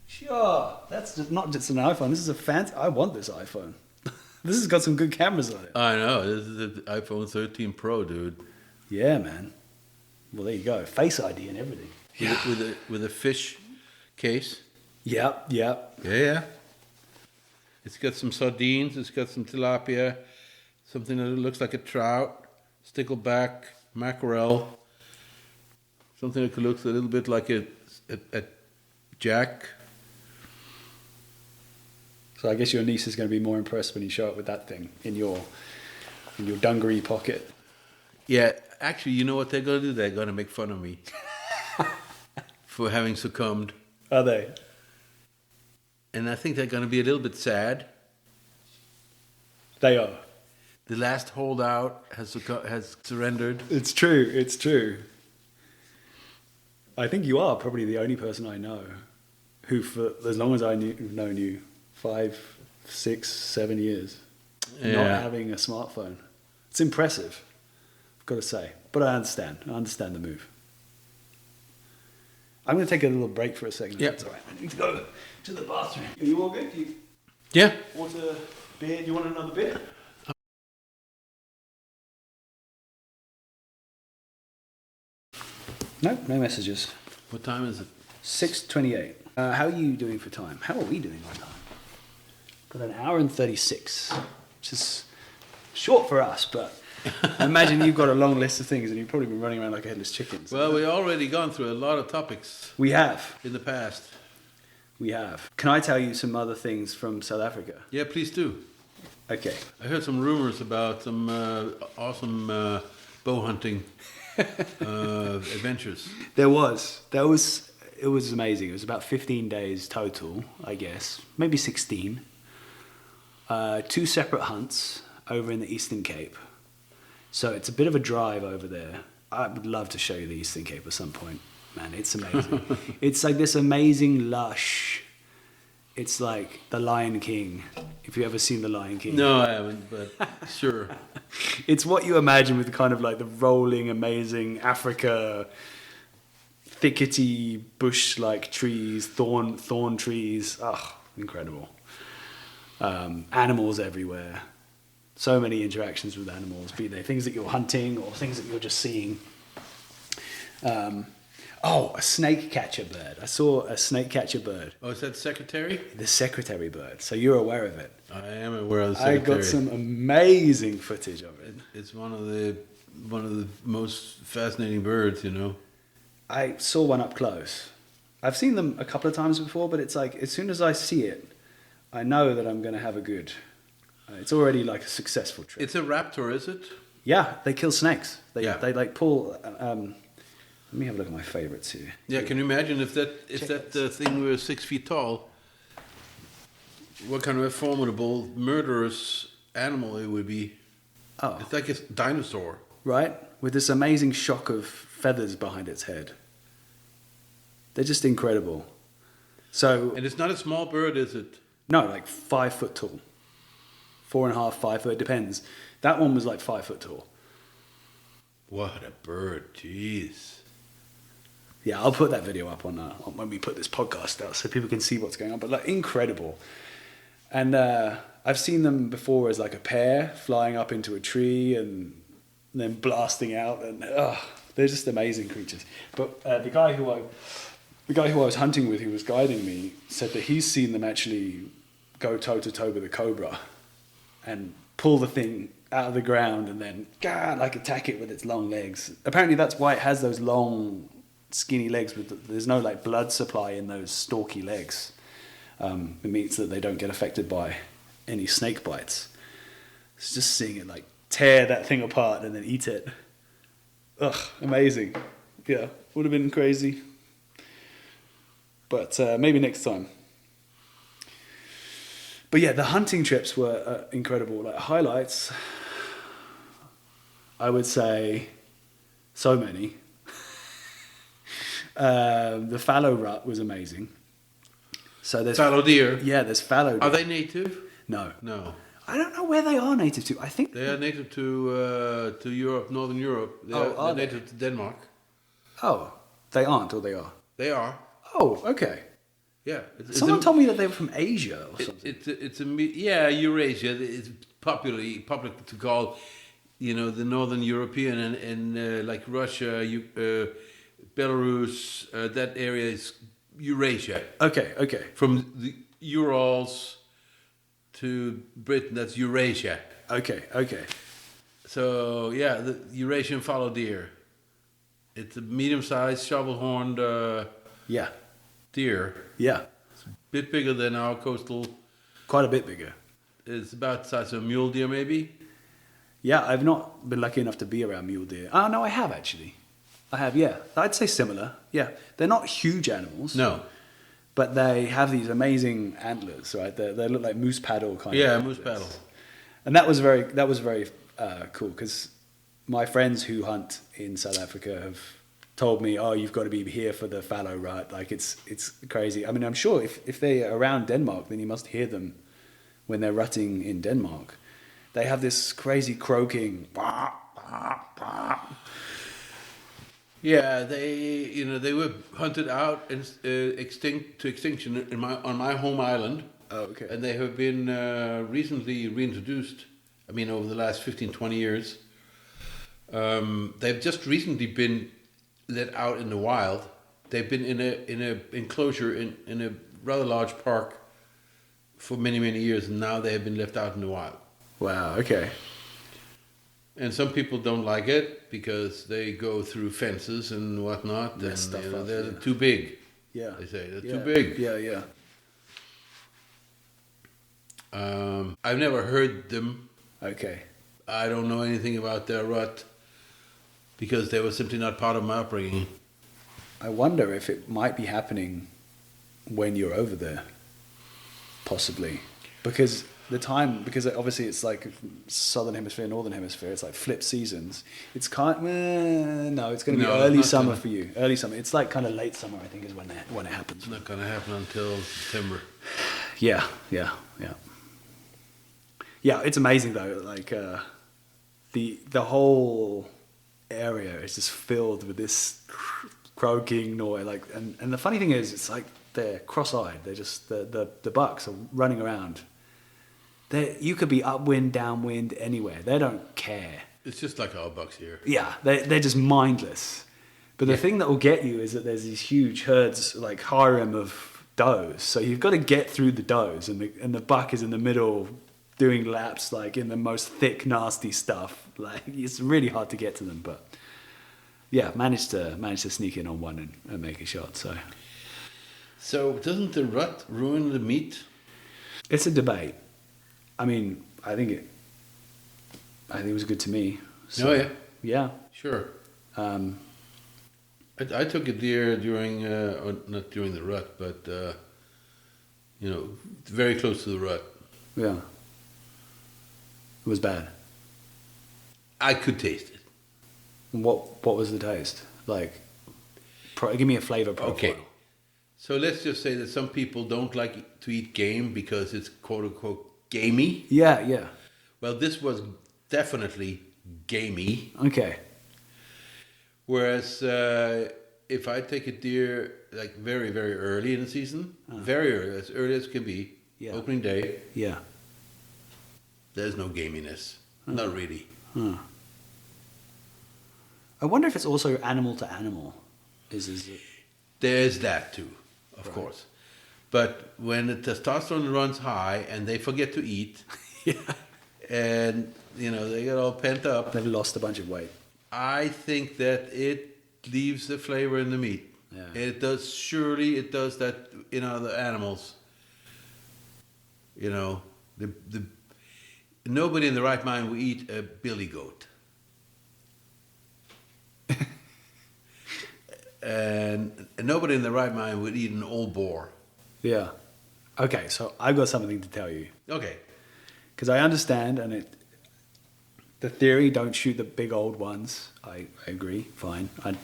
Sure. That's not just an iPhone. This is a fancy... I want this iPhone. This has got some good cameras on it. I know. This is the iPhone 13 Pro, dude. Yeah, man. Well, there you go. Face ID and everything. Yeah. With a fish case. Yep. Yeah. It's got some sardines. It's got some tilapia. Something that looks like a trout. Stickleback. Mackerel. Something that looks a little bit like a jack. So I guess your niece is going to be more impressed when you show up with that thing in your dungaree pocket. Yeah, actually, you know what they're going to do? They're going to make fun of me for having succumbed. Are they? And I think they're going to be a little bit sad. They are. The last holdout has surrendered. It's true. I think you are probably the only person I know who, for as long as I've known you, 5, 6, 7 years, not having a smartphone. It's impressive, I've got to say. But I understand the move. I'm going to take a little break for a second. Yeah. That's all right. I need to go to the bathroom. Are you all good? Yeah. Want a beer? You want another beer? No messages. What time is it? 6:28. How are you doing for time? How are we doing on time? Got an hour and 36, which is short for us, but I imagine you've got a long list of things and you've probably been running around like a headless chicken. So well, we've already gone through a lot of topics. We have. In the past. We have. Can I tell you some other things from South Africa? Yeah, please do. Okay. I heard some rumors about some awesome bow hunting adventures. It was amazing. It was about 15 days total, I guess. Maybe 16. 2 separate hunts over in the Eastern Cape. So it's a bit of a drive over there. I would love to show you the Eastern Cape at some point. Man, it's amazing. It's like this amazing lush. It's like The Lion King. If you've ever seen The Lion King. No, I haven't, but sure. It's what you imagine with kind of like the rolling, amazing Africa, thickety, bush-like trees, thorn trees. Oh, incredible. Animals everywhere. So many interactions with animals, be they things that you're hunting or things that you're just seeing. Oh, a snake catcher bird. I saw a snake catcher bird. Oh, is that secretary? The secretary bird. So you're aware of it. I am aware of the I secretary. got some amazing footage of it. It's one of the most fascinating birds, you know. I saw one up close. I've seen them a couple of times before, but it's like as soon as I see it, I know that I'm going to have a good. It's already like a successful trip. It's a raptor, is it? Yeah, they kill snakes. They Yeah. they like pull. Let me have a look at my favorites here. Yeah, can you imagine if that thing were 6 feet tall? What kind of a formidable, murderous animal it would be? Oh, It's like a dinosaur. right, with this amazing shock of feathers behind its head. They're just incredible. So And it's not a small bird, is it? no, like 5 foot tall, 4.5, 5 foot, depends. That one was like 5 foot tall. What a bird! Jeez. Yeah, I'll put that video up on when we put this podcast out so people can see what's going on. But like incredible. And I've seen them before as like a pair flying up into a tree and then blasting out, and they're just amazing creatures. But the guy who I was hunting with, who was guiding me, said that he's seen them actually go toe to toe with a cobra and pull the thing out of the ground and then like attack it with its long legs. Apparently that's why it has those long skinny legs there's no like blood supply in those stalky legs. It means that they don't get affected by any snake bites. It's just seeing it like tear that thing apart and then eat it. Ugh, amazing. Yeah, would have been crazy. But maybe next time. But yeah, the hunting trips were incredible. Like highlights, I would say so many. The fallow rut was amazing. So there's Fallow deer. Yeah, there's fallow deer. Are they native? No. No. I don't know where they are native to. I think They are native to Europe, Northern Europe. They're native to Denmark. Oh, they aren't, or they are. They are. Oh, okay. Yeah. Someone told me that they were from Asia or something. Eurasia. It's popular to call, you know, the Northern European and like Russia, Belarus. That area is Eurasia. Okay. From the Urals to Britain, that's Eurasia. Okay. So yeah, the Eurasian fallow deer. It's a medium-sized shovel-horned Yeah. deer. Yeah. It's a bit bigger than our coastal. Quite a bit bigger. It's about the size of a mule deer, maybe. Yeah, I've not been lucky enough to be around mule deer. Oh, no, I have actually. I have, yeah. I'd say similar. Yeah. They're not huge animals. No. But they have these amazing antlers, right? They look like moose paddle kind of. Yeah, antlers. moose paddle. And that was very cool because my friends who hunt in South Africa have told me, oh, you've got to be here for the fallow rut. Like it's crazy. I mean, I'm sure if they're around Denmark, then you must hear them when they're rutting in Denmark. They have this crazy croaking. Yeah, they were hunted out and extinction on my home island. Oh, okay. And they have been recently reintroduced. I mean, over the last 15, 20 years. They've just recently been let out in the wild. They've been in a enclosure in a rather large park for many, many years, and now they have been left out in the wild. Wow. Okay. And some people don't like it because they go through fences and whatnot. Mess And stuff up, they're yeah. too big. Yeah. They say they're Yeah. too big. Yeah. I've never heard them. Okay. I don't know anything about their rut because they were simply not part of my upbringing. I wonder if it might be happening when you're over there. Possibly. Because obviously it's like southern hemisphere, northern hemisphere, it's like flip seasons. It's it's going to be early summer for you. Early summer. It's like kind of late summer, I think, is when it happens. It's not going to happen until September. Yeah. Yeah, it's amazing though. Like the whole area is just filled with this croaking noise. Like, and the funny thing is, it's like they're cross-eyed. They're just the bucks are running around. You could be upwind, downwind, anywhere. They don't care. It's just like our bucks here. Yeah, they're just mindless. But the thing that will get you is that there's these huge herds, like harem of does. So you've got to get through the does, and the buck is in the middle doing laps, like in the most thick, nasty stuff. Like it's really hard to get to them, but yeah, managed to sneak in on one and make a shot. So doesn't the rut ruin the meat? It's a debate. I mean, I think it was good to me. So, Oh yeah, yeah. sure. I took a deer during, or not during the rut, but very close to the rut. Yeah. It was bad. I could taste it. And what was the taste like? Give me a flavor profile. Okay. So let's just say that some people don't like to eat game because it's quote unquote gamey. Yeah. Well, this was definitely gamey. Okay. Whereas if I take a deer like very, very early in the season, very early as can be, opening day, there's no gaminess. Not really. I wonder if it's also animal to animal. Is it? There's that too, of course. But when the testosterone runs high and they forget to eat, and they get all pent up, They've lost a bunch of weight. I think that it leaves the flavor in the meat. Yeah. It does. Surely it does that in other animals. The nobody in the right mind will eat a billy goat. And nobody in the right mind would eat an old boar. Yeah. Okay, so I've got something to tell you. Okay. Because I understand, and the theory, don't shoot the big old ones. I agree, fine. I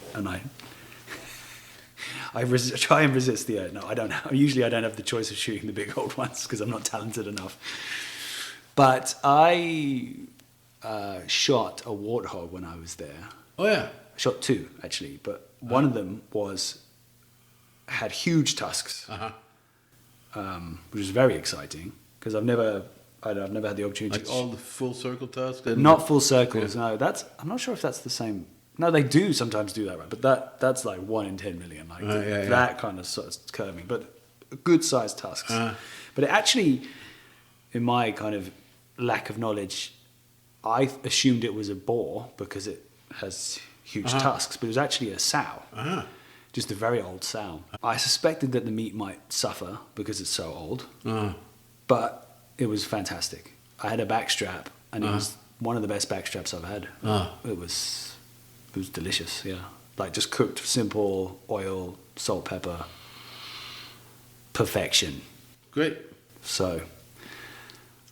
try and resist the no, I don't. Usually I don't have the choice of shooting the big old ones because I'm not talented enough. But I shot a warthog when I was there. Oh yeah. I shot two actually, but one of them had huge tusks, which was very exciting because I've never had the opportunity. Like all the full circle tusks. Not full circles. Yeah. No, I'm not sure if that's the same. No, they do sometimes do that, right? But that's like 1 in 10 million, like that kind of sort of curving, but good sized tusks. But it actually, in my kind of lack of knowledge, I assumed it was a boar because it has huge tusks, but it was actually a sow, just a very old sow. I suspected that the meat might suffer because it's so old, but it was fantastic. I had a backstrap, and it was one of the best backstraps I've had. It was delicious, yeah. Like just cooked, simple, oil, salt, pepper, perfection. Great. So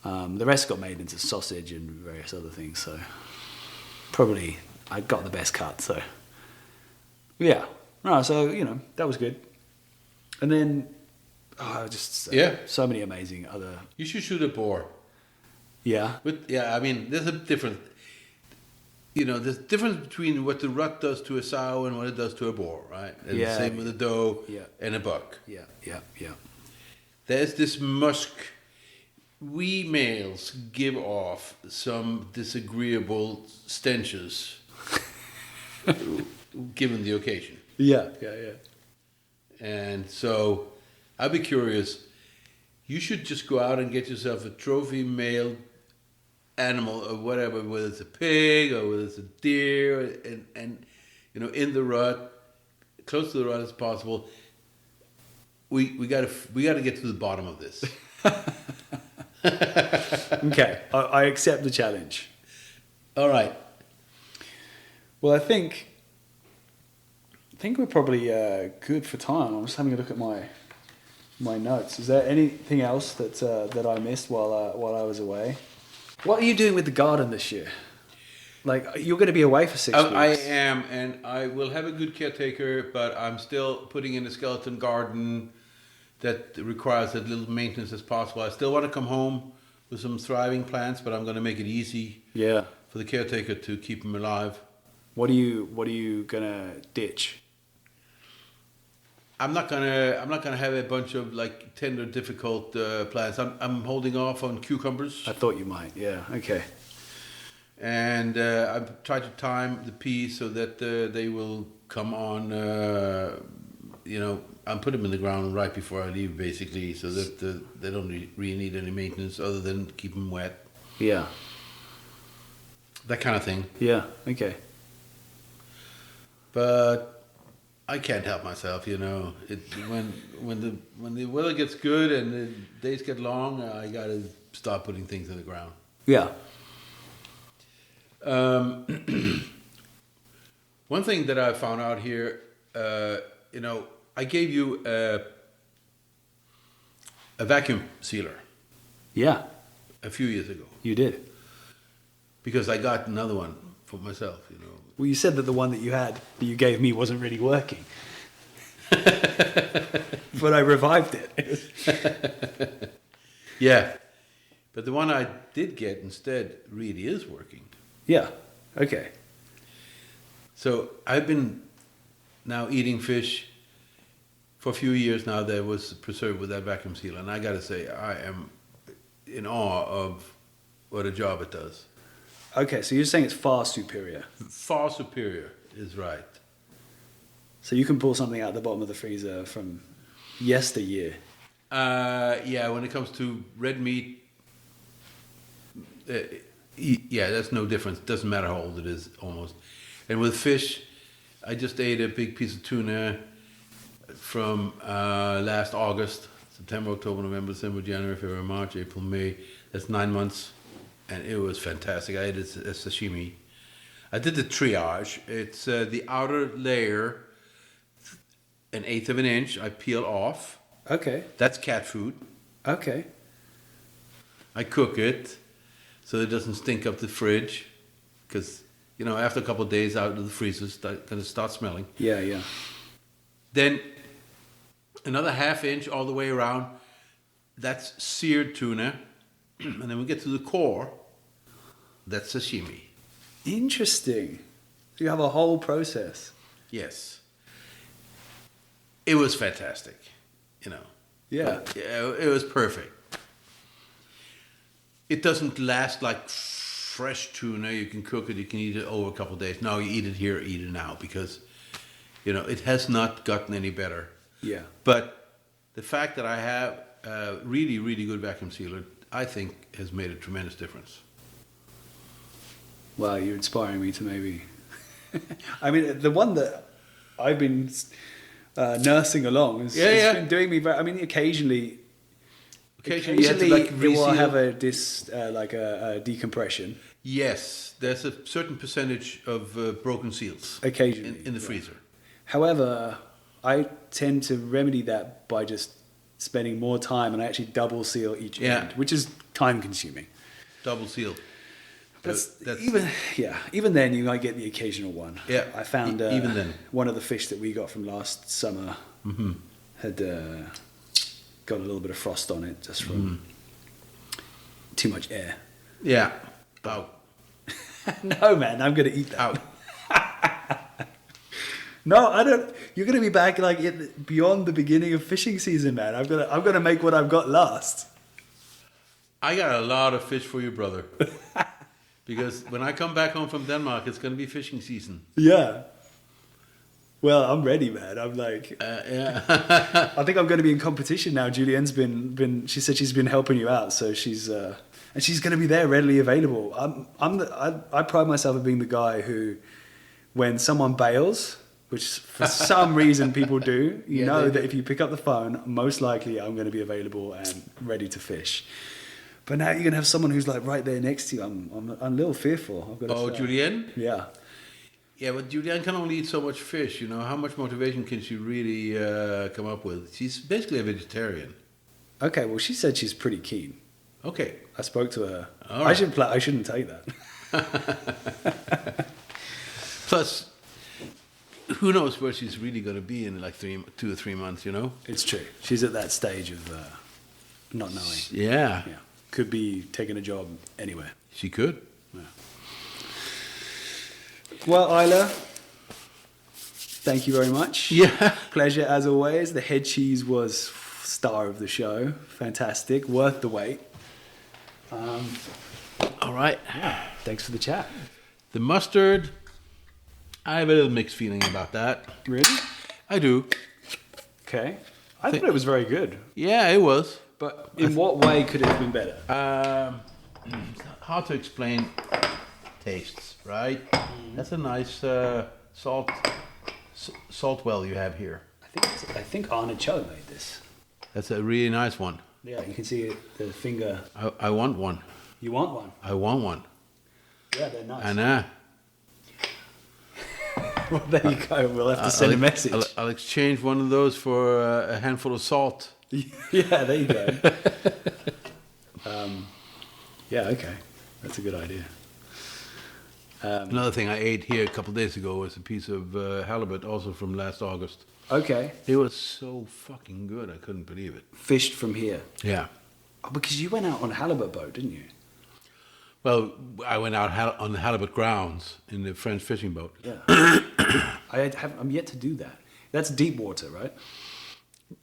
the rest got made into sausage and various other things, so probably I got the best cut, so yeah. No, so that was good. And then so many amazing other. You should shoot a boar. Yeah. But I mean, there's a difference. There's a difference between what the rut does to a sow and what it does to a boar, right? And the same with a doe and a buck. Yeah. There's this musk. We males give off some disagreeable stenches given the occasion. Yeah. And so I'd be curious. You should just go out and get yourself a trophy male animal or whatever, whether it's a pig or whether it's a deer, and in the rut, close to the rut as possible. We got to get to the bottom of this. Okay, I accept the challenge. All right. Well, I think we're probably good for time. I'm just having a look at my notes. Is there anything else that I missed while I was away? What are you doing with the garden this year? Like, you're going to be away for 6 weeks. I am, and I will have a good caretaker, but I'm still putting in a skeleton garden that requires as little maintenance as possible. I still want to come home with some thriving plants, but I'm going to make it easy for the caretaker to keep them alive. What are you gonna ditch? I'm not gonna have a bunch of like tender, difficult plants. I'm holding off on cucumbers. I thought you might. Yeah. Okay. And I've tried to time the peas so that they will come on, I put them in the ground right before I leave, basically, so that they don't really need any maintenance other than keep them wet. Yeah. That kind of thing. Yeah. Okay. But I can't help myself, when the weather gets good and the days get long, I gotta start putting things in the ground. Yeah. One thing that I found out here, I gave you a vacuum sealer. Yeah. A few years ago. You did. Because I got another one for myself, Well, you said that the one that you gave me wasn't really working. But I revived it. Yeah. But the one I did get instead really is working. Yeah. Okay. So I've been now eating fish for a few years now that was preserved with that vacuum sealer. And I got to say, I am in awe of what a job it does. Okay, so you're saying it's far superior. Far superior is right. So you can pull something out the bottom of the freezer from yesteryear. Yeah, when it comes to red meat, that's no difference. Doesn't matter how old it is, almost. And with fish, I just ate a big piece of tuna from last August, September, October, November, December, January, February, March, April, May. That's 9 months. And it was fantastic. I ate it as sashimi. I did the triage. It's the outer layer, 1/8 of an inch. I peel off. Okay. That's cat food. Okay. I cook it so it doesn't stink up the fridge. Because, after a couple of days out of the freezer, it's going to start smelling. Yeah, yeah. Then another 1/2 inch all the way around. That's seared tuna. And then we get to the core. That's sashimi. Interesting. So you have a whole process. Yes. It was fantastic, Yeah. It was perfect. It doesn't last like fresh tuna. You can cook it, you can eat it over a couple of days. No, you eat it here, eat it now, because, it has not gotten any better. Yeah. But the fact that I have a really, really good vacuum sealer, I think has made a tremendous difference. Well, you're inspiring me to maybe... I mean, the one that I've been nursing along has been doing me very... I mean, occasionally you have to, like, it will have a decompression. Yes, there's a certain percentage of broken seals Occasionally. in the freezer. However, I tend to remedy that by just spending more time, and I actually double seal each end, which is time consuming. Double seal. Even then you might get the occasional one. Yeah. I found even then one of the fish that we got from last summer had got a little bit of frost on it just from too much air. Yeah. Out. No, man, I'm gonna eat that. Out. No, I don't. You're gonna be back beyond the beginning of fishing season, man. I'm gonna make what I've got last. I got a lot of fish for you, brother. Because when I come back home from Denmark, it's gonna be fishing season. Yeah. Well, I'm ready, man. I'm like, yeah. I think I'm going to be in competition now. Julienne's been. She said she's been helping you out, so she's and she's going to be there, readily available. I pride myself on being the guy who, when someone bails, which for some reason people do, you know that if you pick up the phone, most likely I'm going to be available and ready to fish. But now you're going to have someone who's like right there next to you. I'm a little fearful. I've got to say. Julienne? Yeah. Yeah, but Julianne can only eat so much fish, How much motivation can she really come up with? She's basically a vegetarian. Okay, well, she said she's pretty keen. Okay. I spoke to her. All right. I shouldn't tell you that. Plus, who knows where she's really going to be in like 2 or 3 months, It's true. She's at that stage of not knowing. Yeah. Could be taking a job anywhere. She could. Yeah. Well, Ejler, thank you very much. Yeah. Pleasure as always. The Headcheese was star of the show. Fantastic. Worth the wait. All right. Yeah. Thanks for the chat. The mustard I have a little mixed feeling about that. Really? I do. Okay. I thought it was very good. Yeah, it was. But in what way could it have been better? Hard to explain tastes, right? That's a nice salt well you have here. I think Arne Cho made this. That's a really nice one. Yeah, you can see it, the finger. I want one. You want one? I want one. Yeah, they're nice. And well, there you go. We'll have to send a message. I'll exchange one of those for a handful of salt. Yeah, there you go. Yeah, okay. That's a good idea. Another thing I ate here a couple of days ago was a piece of halibut, also from last August. Okay. It was so fucking good, I couldn't believe it. Fished from here. Yeah. Oh, because you went out on a halibut boat, didn't you? Well, I went out on the halibut grounds in the French fishing boat. Yeah. I'm yet to do that. That's deep water, right?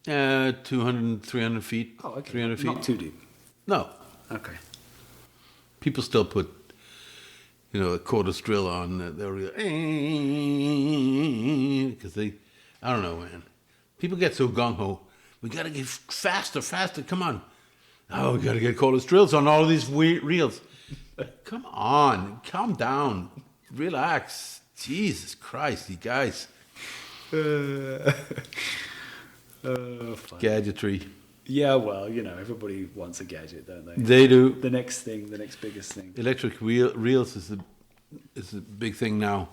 200, 300 feet. Oh, okay. 300 feet. Not too deep. No. Okay. People still put, a cordless drill on. They'll reel, because I don't know, man. People get so gung-ho. We got to get faster. Come on. Oh, we got to get cordless drills on all of these reels. Come on. Calm down. Relax. Jesus Christ, you guys. Gadgetry. Yeah, well, everybody wants a gadget, don't they? They do. The next biggest thing. Electric reels is a big thing now.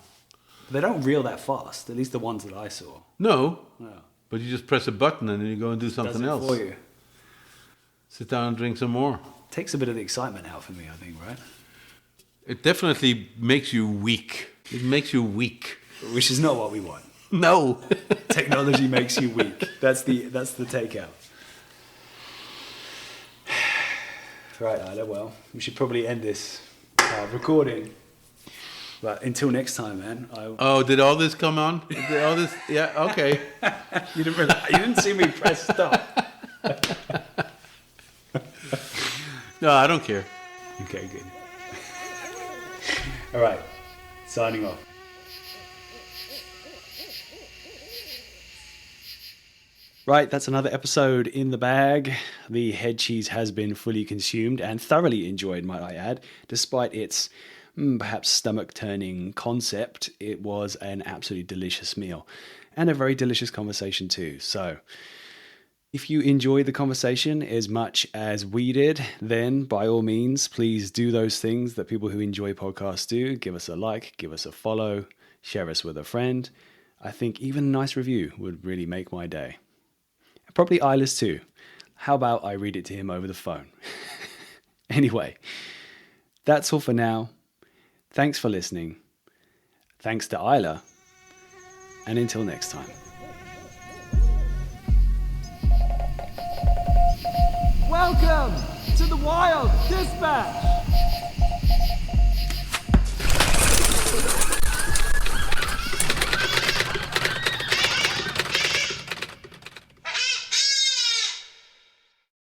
They don't reel that fast, at least the ones that I saw. No. No. But you just press a button and then you go and do something else. For you. Sit down and drink some more. Takes a bit of the excitement out for me, I think, right? It definitely makes you weak. It makes you weak. Which is not what we want. No. Technology makes you weak. That's the takeout. Right, Ida, well, we should probably end this recording. But until next time, man. Oh, did all this come on? Did all this? Yeah, okay. You didn't see me press stop. No, I don't care. Okay, good. All right, signing off. Right, that's another episode in the bag. The head cheese has been fully consumed and thoroughly enjoyed, might I add. Despite its perhaps stomach-turning concept, it was an absolutely delicious meal and a very delicious conversation too. So, if you enjoyed the conversation as much as we did, then by all means, please do those things that people who enjoy podcasts do. Give us a like, give us a follow, share us with a friend. I think even a nice review would really make my day. Probably Ejler's too. How about I read it to him over the phone? Anyway, that's all for now. Thanks for listening. Thanks to Ejler. And until next time. Welcome to the Wild Dispatch!